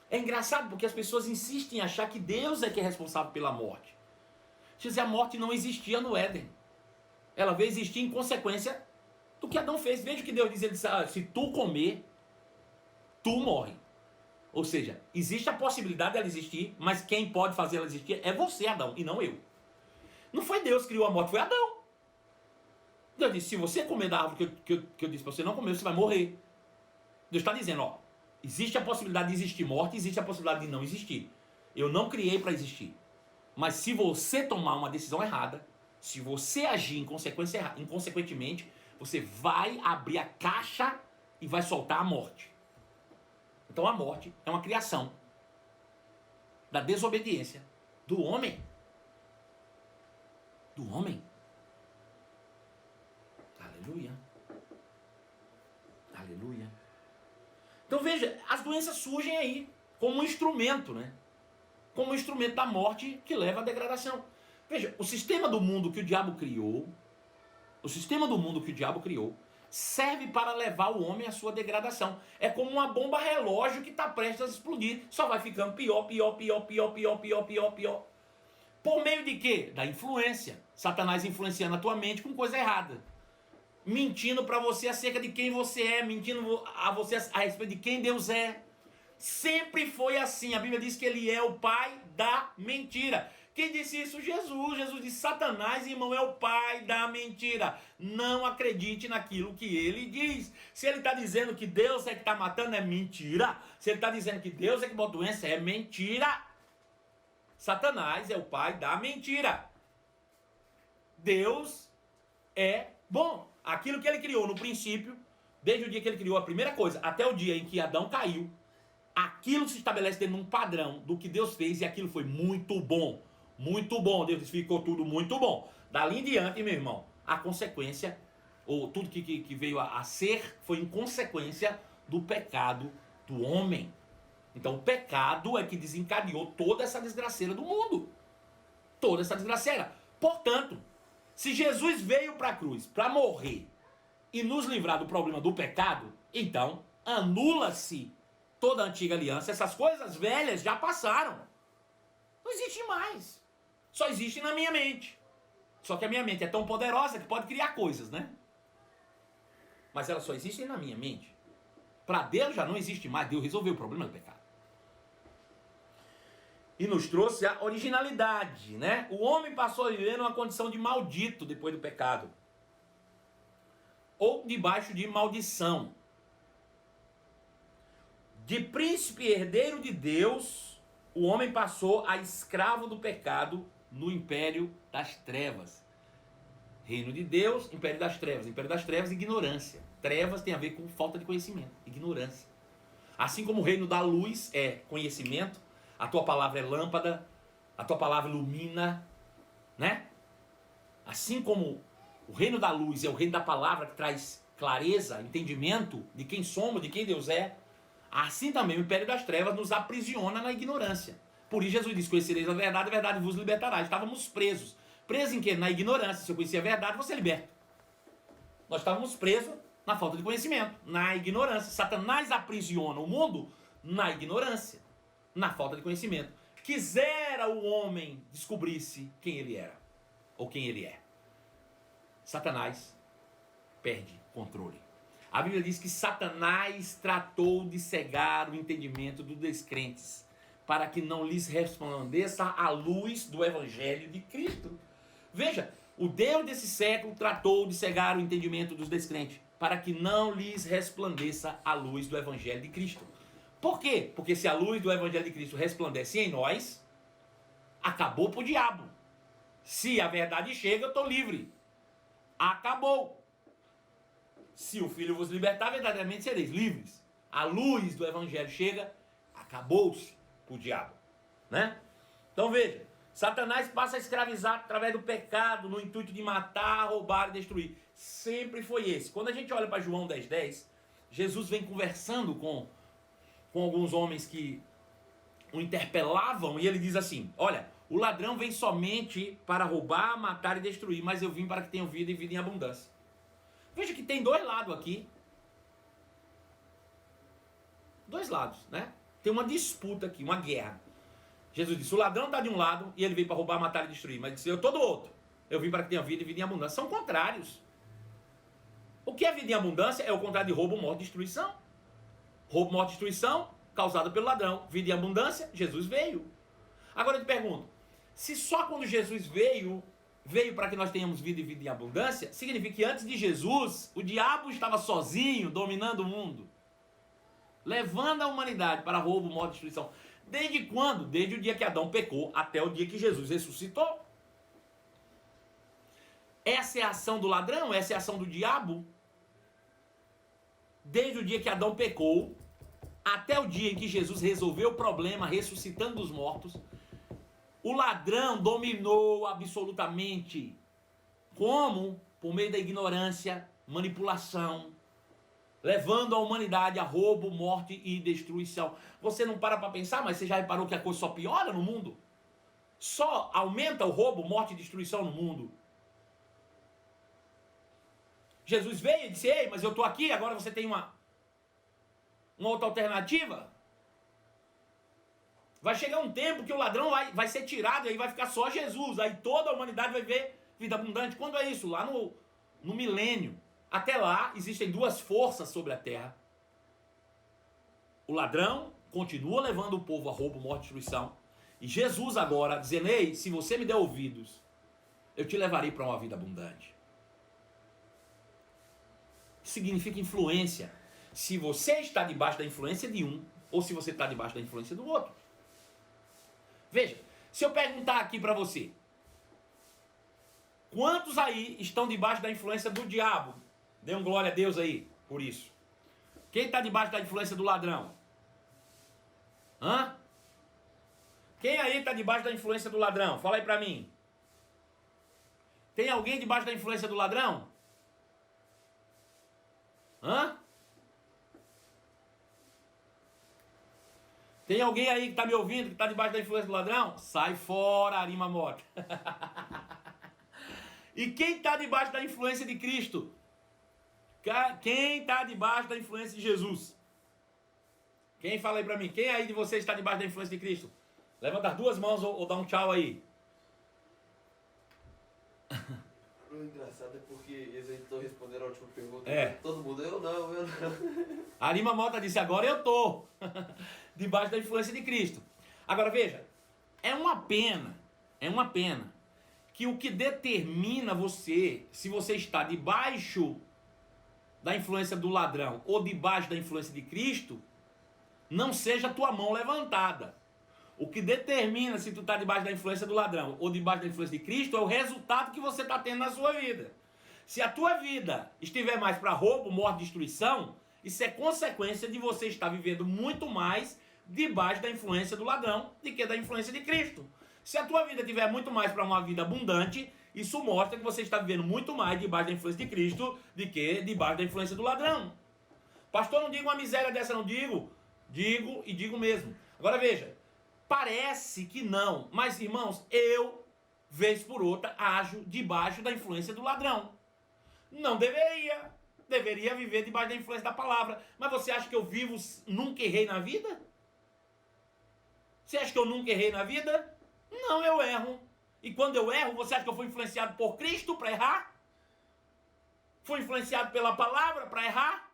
É engraçado porque as pessoas insistem em achar que Deus é que é responsável pela morte. Quer dizer, a morte não existia no Éden. Ela veio existir em consequência do que Adão fez. Veja o que Deus diz. Ele disse, se tu comer, tu morre. Ou seja, existe a possibilidade dela existir, mas quem pode fazer ela existir é você, Adão, e não eu. Não foi Deus que criou a morte, foi Adão. Deus disse, se você comer da árvore que eu disse para você não comer, você vai morrer. Deus está dizendo, existe a possibilidade de existir morte, existe a possibilidade de não existir. Eu não criei para existir. Mas se você tomar uma decisão errada, se você agir inconsequentemente, você vai abrir a caixa e vai soltar a morte. Então a morte é uma criação da desobediência do homem. Do homem. Aleluia. Aleluia. Então veja, as doenças surgem aí como um instrumento, né? Como um instrumento da morte que leva à degradação. Veja, o sistema do mundo que o diabo criou, serve para levar o homem à sua degradação. É como uma bomba relógio que está prestes a explodir. Só vai ficando pior. Por meio de quê? Da influência. Satanás influenciando a tua mente com coisa errada. Mentindo para você acerca de quem você é. Mentindo a você a respeito de quem Deus é. Sempre foi assim. A Bíblia diz que ele é o pai da mentira. Quem disse isso? Jesus. Jesus disse: Satanás, irmão, é o pai da mentira. Não acredite naquilo que ele diz. Se ele está dizendo que Deus é que está matando, é mentira. Se ele está dizendo que Deus é que bota doença, é mentira. Satanás é o pai da mentira. Deus é bom. Aquilo que ele criou no princípio, desde o dia que ele criou a primeira coisa, até o dia em que Adão caiu, aquilo se estabelece dentro de um padrão do que Deus fez e aquilo foi muito bom. Muito bom. Deus ficou tudo muito bom. Dali em diante, meu irmão, a consequência, ou tudo que veio a ser, foi em consequência do pecado do homem. Então o pecado é que desencadeou toda essa desgraceira do mundo. Toda essa desgraceira. Portanto, se Jesus veio para a cruz para morrer e nos livrar do problema do pecado, então anula-se toda a antiga aliança. Essas coisas velhas já passaram. Não existe mais. Só existe na minha mente. Só que a minha mente é tão poderosa que pode criar coisas, né? Mas elas só existem na minha mente. Para Deus já não existe mais. Deus resolveu o problema do pecado. E nos trouxe a originalidade, né? O homem passou a viver numa condição de maldito depois do pecado. Ou debaixo de maldição. De príncipe herdeiro de Deus, o homem passou a escravo do pecado no império das trevas. Reino de Deus, império das trevas. Império das trevas, ignorância. Trevas tem a ver com falta de conhecimento, ignorância. Assim como o reino da luz é conhecimento, a tua palavra é lâmpada, a tua palavra ilumina, né? Assim como o reino da luz é o reino da palavra que traz clareza, entendimento de quem somos, de quem Deus é, assim também o império das trevas nos aprisiona na ignorância. Por isso Jesus disse: conhecereis a verdade vos libertará. Estávamos presos. Presos em quê? Na ignorância. Se eu conhecia a verdade, você é liberto. Nós estávamos presos na falta de conhecimento, na ignorância. Satanás aprisiona o mundo na ignorância, na falta de conhecimento. Quisera o homem descobrisse quem ele era, ou quem ele é. Satanás perde controle. A Bíblia diz que Satanás tratou de cegar o entendimento dos descrentes, para que não lhes resplandeça a luz do Evangelho de Cristo. Veja, o Deus desse século tratou de cegar o entendimento dos descrentes, para que não lhes resplandeça a luz do Evangelho de Cristo. Por quê? Porque se a luz do Evangelho de Cristo resplandece em nós, acabou para o diabo. Se a verdade chega, eu estou livre. Acabou. Se o Filho vos libertar, verdadeiramente sereis livres. A luz do Evangelho chega, acabou-se para o diabo, né? Então veja, Satanás passa a escravizar através do pecado, no intuito de matar, roubar e destruir. Sempre foi esse. Quando a gente olha para João 10:10, Jesus vem conversando com alguns homens que o interpelavam, e ele diz assim: olha, o ladrão vem somente para roubar, matar e destruir, mas eu vim para que tenham vida e vida em abundância. Veja que tem dois lados aqui. Dois lados, né? Tem uma disputa aqui, uma guerra. Jesus disse: o ladrão está de um lado e ele veio para roubar, matar e destruir, mas disse: eu estou do outro. Eu vim para que tenha vida e vida em abundância. São contrários. O que é vida em abundância é o contrário de roubo, morte e destruição. Roubo, morte e destruição causada pelo ladrão. Vida em abundância, Jesus veio. Agora eu te pergunto, se só quando Jesus veio para que nós tenhamos vida e vida em abundância, significa que antes de Jesus, o diabo estava sozinho, dominando o mundo, levando a humanidade para roubo, morte e destruição. Desde quando? Desde o dia que Adão pecou até o dia que Jesus ressuscitou. Essa é a ação do ladrão? Essa é a ação do diabo? Desde o dia que Adão pecou até o dia em que Jesus resolveu o problema, ressuscitando dos mortos, o ladrão dominou absolutamente. Como? Por meio da ignorância, manipulação, levando a humanidade a roubo, morte e destruição. Você não para pensar, mas você já reparou que a coisa só piora no mundo? Só aumenta o roubo, morte e destruição no mundo. Jesus veio e disse: ei, mas eu estou aqui, agora você tem uma outra alternativa? Vai chegar um tempo que o ladrão vai ser tirado e aí vai ficar só Jesus. Aí toda a humanidade vai ver vida abundante. Quando é isso? Lá no milênio. Até lá existem duas forças sobre a terra. O ladrão continua levando o povo a roubo, morte e destruição. E Jesus agora dizendo, ei, se você me der ouvidos, eu te levarei para uma vida abundante. Significa influência. Se você está debaixo da influência de um, ou se você está debaixo da influência do outro. Veja, se eu perguntar aqui para você, quantos aí estão debaixo da influência do diabo? Dê um glória a Deus aí, por isso. Quem está debaixo da influência do ladrão? Hã? Quem aí está debaixo da influência do ladrão? Fala aí para mim. Tem alguém debaixo da influência do ladrão? Hã? Tem alguém aí que está me ouvindo, que está debaixo da influência do ladrão? Sai fora, Arima Mota. E quem está debaixo da influência de Cristo? Quem está debaixo da influência de Jesus? Quem fala aí para mim? Quem aí de vocês está debaixo da influência de Cristo? Levanta as duas mãos ou dá um tchau aí. O engraçado é porque eles estão respondendo a última pergunta. É. Todo mundo, eu não. A Arima Mota disse, agora eu estou debaixo da influência de Cristo. Agora veja, é uma pena que o que determina você, se você está debaixo da influência do ladrão ou debaixo da influência de Cristo, não seja a tua mão levantada. O que determina se tu está debaixo da influência do ladrão ou debaixo da influência de Cristo é o resultado que você está tendo na sua vida. Se a tua vida estiver mais para roubo, morte e destruição, isso é consequência de você estar vivendo muito mais debaixo da influência do ladrão do que da influência de Cristo. Se a tua vida estiver muito mais para uma vida abundante, isso mostra que você está vivendo muito mais debaixo da influência de Cristo do que debaixo da influência do ladrão. Pastor, não digo uma miséria dessa, não digo. Digo e digo mesmo. Agora veja, parece que não, mas irmãos, eu, vez por outra, ajo debaixo da influência do ladrão. Não deveria viver debaixo da influência da palavra. Mas você acha que eu vivo, nunca errei na vida? Você acha que eu nunca errei na vida? Não, eu erro. E quando eu erro, você acha que eu fui influenciado por Cristo para errar? Fui influenciado pela palavra para errar?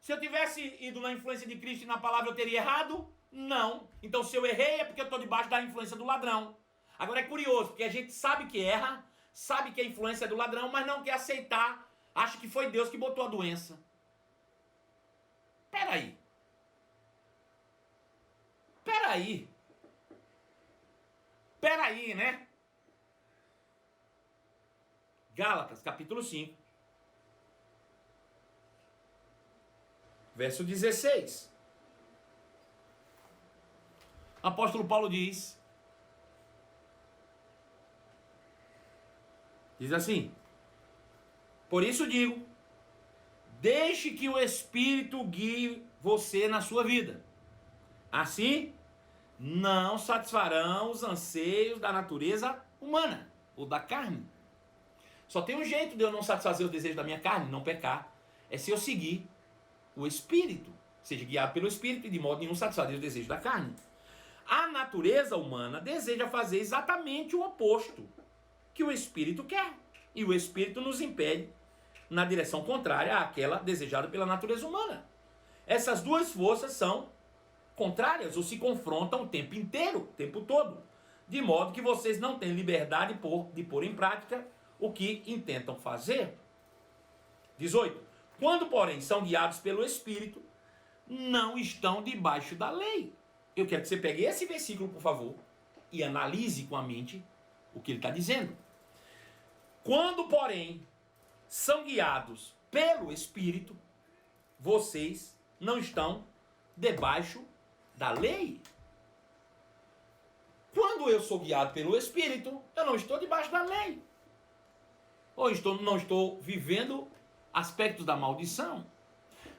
Se eu tivesse ido na influência de Cristo e na palavra, eu teria errado? Não. Então se eu errei é porque eu estou debaixo da influência do ladrão. Agora é curioso, porque a gente sabe que erra, sabe que a influência é do ladrão, mas não quer aceitar. Acha que foi Deus que botou a doença. Peraí, né? Gálatas, capítulo 5. Verso 16. Apóstolo Paulo diz assim: por isso digo, deixe que o Espírito guie você na sua vida. Assim, não satisfarão os anseios da natureza humana ou da carne. Só tem um jeito de eu não satisfazer o desejo da minha carne, não pecar, é se eu seguir o Espírito, seja guiado pelo Espírito e de modo nenhum satisfazer o desejo da carne. A natureza humana deseja fazer exatamente o oposto que o Espírito quer. E o Espírito nos impede na direção contrária àquela desejada pela natureza humana. Essas duas forças são contrárias ou se confrontam o tempo inteiro, o tempo todo. De modo que vocês não têm liberdade de pôr em prática o que intentam fazer. 18. Quando, porém, são guiados pelo Espírito, não estão debaixo da lei. Eu quero que você pegue esse versículo, por favor, e analise com a mente o que ele está dizendo. Quando, porém, são guiados pelo Espírito, vocês não estão debaixo da lei. Quando eu sou guiado pelo Espírito, eu não estou debaixo da lei. Ou não estou vivendo aspectos da maldição.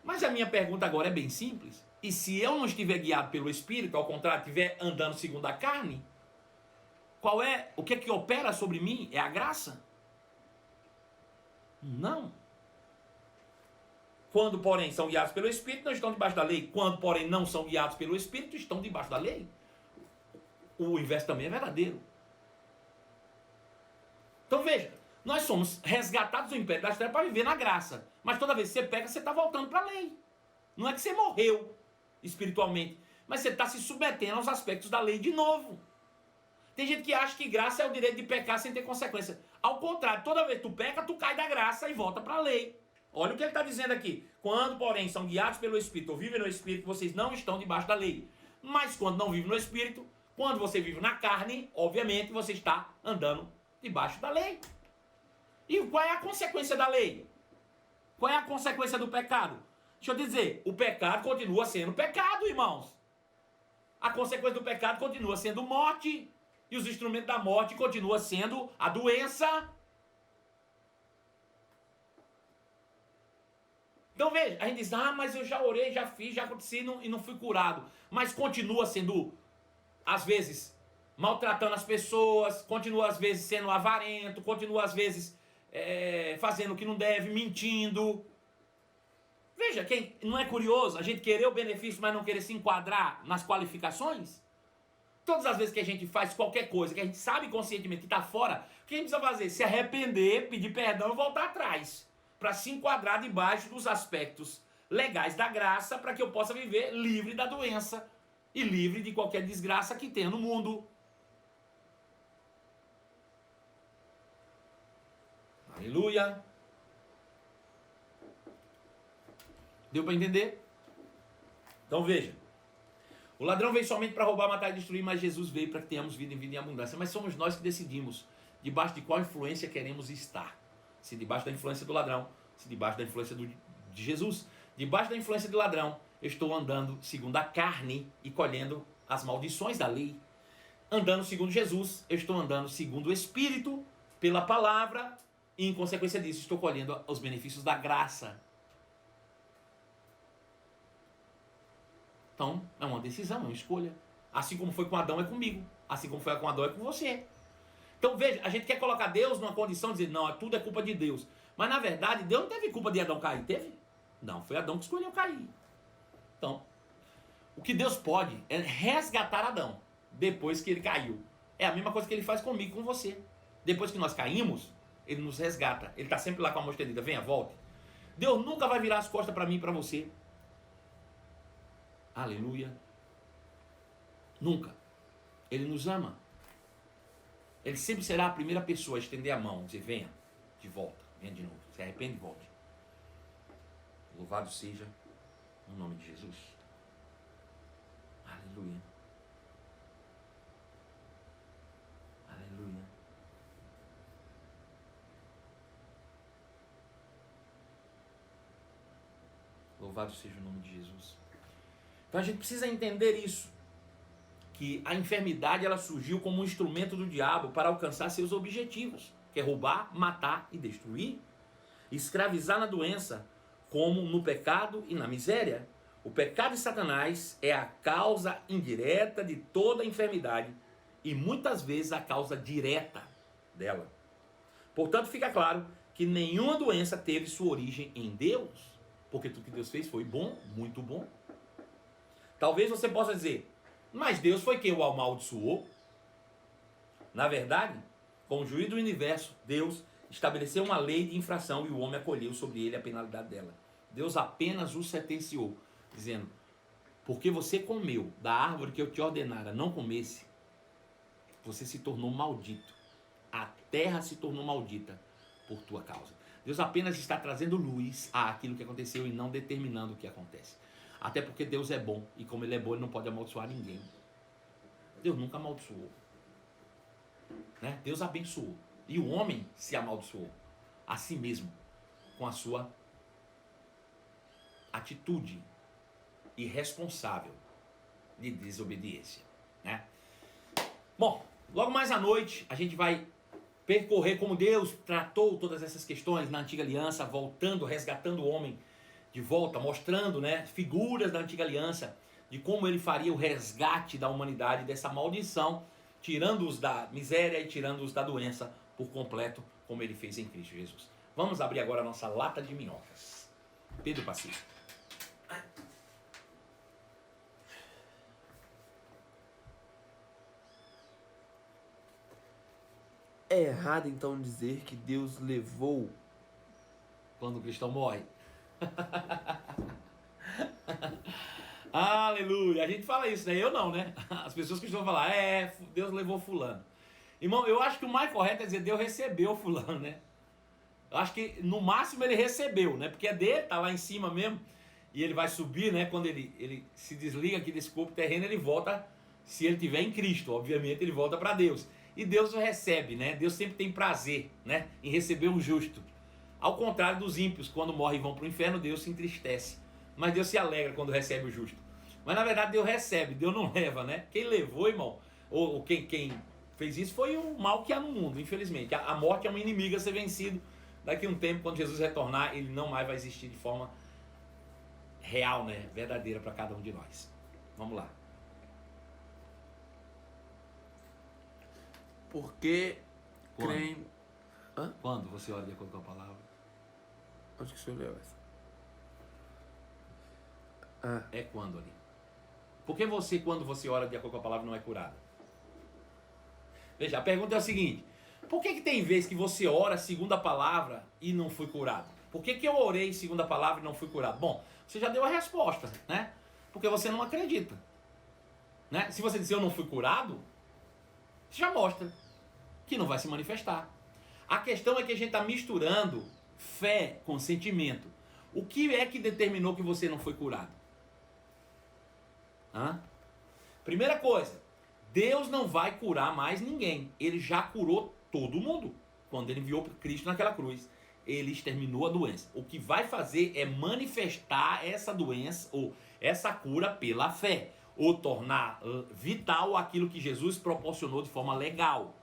Mas a minha pergunta agora é bem simples. E se eu não estiver guiado pelo Espírito, ao contrário, estiver andando segundo a carne, o que é que opera sobre mim? É a graça? Não. Quando, porém, são guiados pelo Espírito, não estão debaixo da lei. Quando, porém, não são guiados pelo Espírito, estão debaixo da lei. O inverso também é verdadeiro. Então veja, nós somos resgatados do império das trevas para viver na graça. Mas toda vez que você peca, você está voltando para a lei. Não é que você morreu espiritualmente, mas você está se submetendo aos aspectos da lei de novo. Tem gente que acha que graça é o direito de pecar sem ter consequência. Ao contrário, toda vez que tu peca, tu cai da graça e volta para a lei. Olha o que ele está dizendo aqui. Quando, porém, são guiados pelo Espírito ou vivem no Espírito, vocês não estão debaixo da lei. Mas quando não vivem no Espírito, quando você vive na carne, obviamente você está andando debaixo da lei. E qual é a consequência da lei? Qual é a consequência do pecado? Deixa eu dizer, o pecado continua sendo pecado, irmãos. A consequência do pecado continua sendo morte. E os instrumentos da morte continuam sendo a doença. Então veja, a gente diz, mas eu já orei, já fiz, já aconteci e não fui curado. Mas continua sendo, às vezes, maltratando as pessoas, continua às vezes sendo avarento, continua às vezes fazendo o que não deve, mentindo. Veja, quem não é curioso a gente querer o benefício, mas não querer se enquadrar nas qualificações? Todas as vezes que a gente faz qualquer coisa, que a gente sabe conscientemente que está fora, o que a gente precisa fazer? Se arrepender, pedir perdão e voltar atrás. Para se enquadrar debaixo dos aspectos legais da graça, para que eu possa viver livre da doença e livre de qualquer desgraça que tenha no mundo. Aleluia! Deu para entender? Então veja. O ladrão veio somente para roubar, matar e destruir, mas Jesus veio para que tenhamos vida e vida em abundância. Mas somos nós que decidimos debaixo de qual influência queremos estar. Se debaixo da influência do ladrão, se debaixo da influência de Jesus. Debaixo da influência do ladrão, eu estou andando segundo a carne e colhendo as maldições da lei. Andando segundo Jesus, eu estou andando segundo o Espírito, pela palavra, e em consequência disso, estou colhendo os benefícios da graça. Então, é uma decisão, é uma escolha. Assim como foi com Adão, é comigo. Assim como foi com Adão, é com você. Então, veja, a gente quer colocar Deus numa condição de dizer, não, tudo é culpa de Deus. Mas, na verdade, Deus não teve culpa de Adão cair, teve? Não, foi Adão que escolheu cair. Então, o que Deus pode é resgatar Adão, depois que ele caiu. É a mesma coisa que ele faz comigo e com você. Depois que nós caímos, ele nos resgata. Ele está sempre lá com a mão estendida, venha, volte. Deus nunca vai virar as costas para mim e para você. Aleluia. Nunca. Ele nos ama. Ele sempre será a primeira pessoa a estender a mão, dizer, venha, de volta, venha de novo, se arrepende e volte. Louvado seja o nome de Jesus. Aleluia. Aleluia. Louvado seja o nome de Jesus. Então a gente precisa entender isso, que a enfermidade ela surgiu como um instrumento do diabo para alcançar seus objetivos, que é roubar, matar e destruir, escravizar na doença, como no pecado e na miséria. O pecado de Satanás é a causa indireta de toda a enfermidade e muitas vezes a causa direta dela. Portanto, fica claro que nenhuma doença teve sua origem em Deus, porque tudo que Deus fez foi bom, muito bom. Talvez você possa dizer, mas Deus foi quem o amaldiçoou? Na verdade, com o juiz do universo, Deus estabeleceu uma lei de infração e o homem acolheu sobre ele a penalidade dela. Deus apenas o sentenciou, dizendo, porque você comeu da árvore que eu te ordenara não comesse, você se tornou maldito. A terra se tornou maldita por tua causa. Deus apenas está trazendo luz àquilo que aconteceu e não determinando o que acontece. Até porque Deus é bom, e como Ele é bom, Ele não pode amaldiçoar ninguém. Deus nunca amaldiçoou. Né? Deus abençoou. E o homem se amaldiçoou a si mesmo, com a sua atitude irresponsável de desobediência. Né? Bom, logo mais à noite, a gente vai percorrer como Deus tratou todas essas questões na Antiga Aliança, voltando, resgatando o homem de volta, mostrando, né, figuras da Antiga Aliança, de como ele faria o resgate da humanidade dessa maldição, tirando-os da miséria e tirando-os da doença por completo, como ele fez em Cristo Jesus. Vamos abrir agora a nossa lata de minhocas. Pedro Pacífico. É errado então dizer que Deus levou Quando o cristão morre. Aleluia. A gente fala isso, né? Eu não, né? As pessoas que estão falar, Deus levou fulano. Irmão, eu acho que o mais correto é dizer, Deus recebeu fulano, né? Eu acho que no máximo ele recebeu, né? Porque é dele, tá lá em cima mesmo. E ele vai subir, né? Quando ele se desliga aqui desse corpo terreno, ele volta, se ele estiver em Cristo, obviamente ele volta para Deus. E Deus o recebe, né? Deus sempre tem prazer, né? Em receber um justo. Ao contrário dos ímpios, quando morrem e vão para o inferno, Deus se entristece. Mas Deus se alegra quando recebe o justo. Mas na verdade Deus recebe, Deus não leva, né? Quem levou, irmão, ou quem fez isso foi o mal que há no mundo, infelizmente. A morte é um inimigo a ser vencido. Daqui a um tempo, quando Jesus retornar, ele não mais vai existir de forma real, né? Verdadeira para cada um de nós. Vamos lá. Porque creem... Quando você ora de acordo com a palavra? Acho que o senhor leu essa. É quando ali? Por que você, quando você ora de acordo com a palavra, não é curado? Veja, a pergunta é o seguinte: por que tem vezes que você ora segundo a palavra e não foi curado? Por que eu orei segundo a palavra e não fui curado? Bom, você já deu a resposta, né? Porque você não acredita, né? Se você dizer eu não fui curado, você já mostra que não vai se manifestar. A questão é que a gente está misturando fé com sentimento. O que é que determinou que você não foi curado? Primeira coisa, Deus não vai curar mais ninguém. Ele já curou todo mundo. Quando ele enviou Cristo naquela cruz, ele exterminou a doença. O que vai fazer é manifestar essa doença ou essa cura pela fé, ou tornar vital aquilo que Jesus proporcionou de forma legal.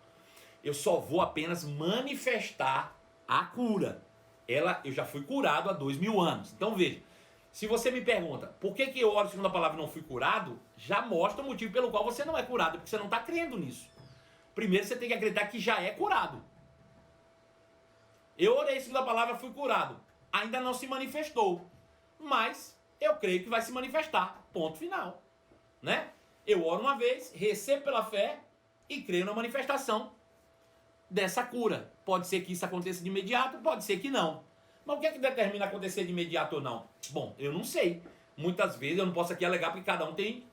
Eu só vou apenas manifestar a cura. Eu já fui curado há 2000 anos. Então veja, se você me pergunta por que eu oro segundo a palavra e não fui curado, já mostra o motivo pelo qual você não é curado, porque você não está crendo nisso. Primeiro você tem que acreditar que já é curado. Eu orei segundo a palavra e fui curado. Ainda não se manifestou, mas eu creio que vai se manifestar. Ponto final, né? Eu oro uma vez, recebo pela fé e creio na manifestação dessa cura. Pode ser que isso aconteça de imediato, pode ser que não. Mas o que é que determina acontecer de imediato ou não? Bom, eu não sei. Muitas vezes eu não posso aqui alegar porque cada um tem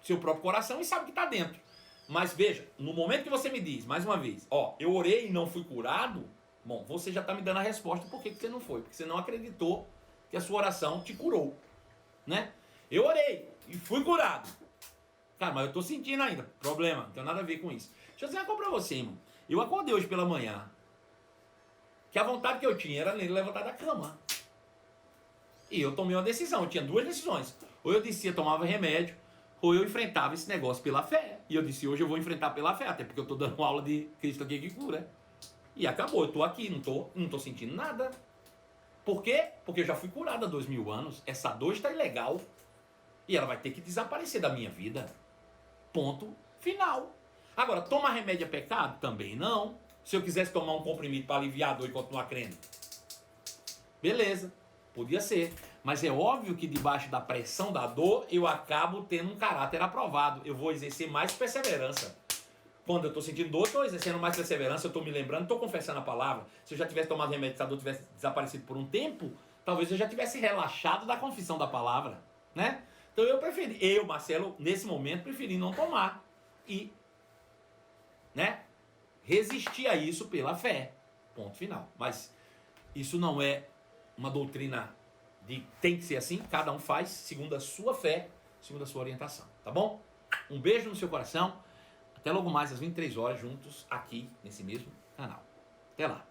seu próprio coração e sabe o que está dentro. Mas veja, no momento que você me diz, mais uma vez, eu orei e não fui curado, bom, você já está me dando a resposta por que você não foi. Porque você não acreditou que a sua oração te curou, né? Eu orei e fui curado. Cara, mas eu estou sentindo ainda. Problema, não tem nada a ver com isso. Deixa eu dizer uma coisa para você, irmão. Eu acordei hoje pela manhã, que a vontade que eu tinha era nele levantar da cama. E eu tomei uma decisão, eu tinha duas decisões. Ou eu descia, tomava remédio, ou eu enfrentava esse negócio pela fé. E eu disse, hoje eu vou enfrentar pela fé, até porque eu estou dando uma aula de Cristo aqui que cura. E acabou, eu estou aqui, não tô sentindo nada. Por quê? Porque eu já fui curado há 2000 anos, essa dor está ilegal, e ela vai ter que desaparecer da minha vida. Ponto final. Agora, tomar remédio é pecado? Também não. Se eu quisesse tomar um comprimido para aliviar a dor e continuar crendo, beleza, podia ser. Mas é óbvio que debaixo da pressão da dor, eu acabo tendo um caráter aprovado. Eu vou exercer mais perseverança. Quando eu estou sentindo dor, estou exercendo mais perseverança, eu estou me lembrando, estou confessando a palavra. Se eu já tivesse tomado remédio, se a dor tivesse desaparecido por um tempo, talvez eu já tivesse relaxado da confissão da palavra, né? Então eu, Marcelo, nesse momento, preferi não tomar e, né, resistir a isso pela fé. Ponto final. Mas isso não é uma doutrina de tem que ser assim, cada um faz segundo a sua fé, segundo a sua orientação, tá bom? Um beijo no seu coração. Até logo mais às 23 horas juntos aqui nesse mesmo canal. Até lá.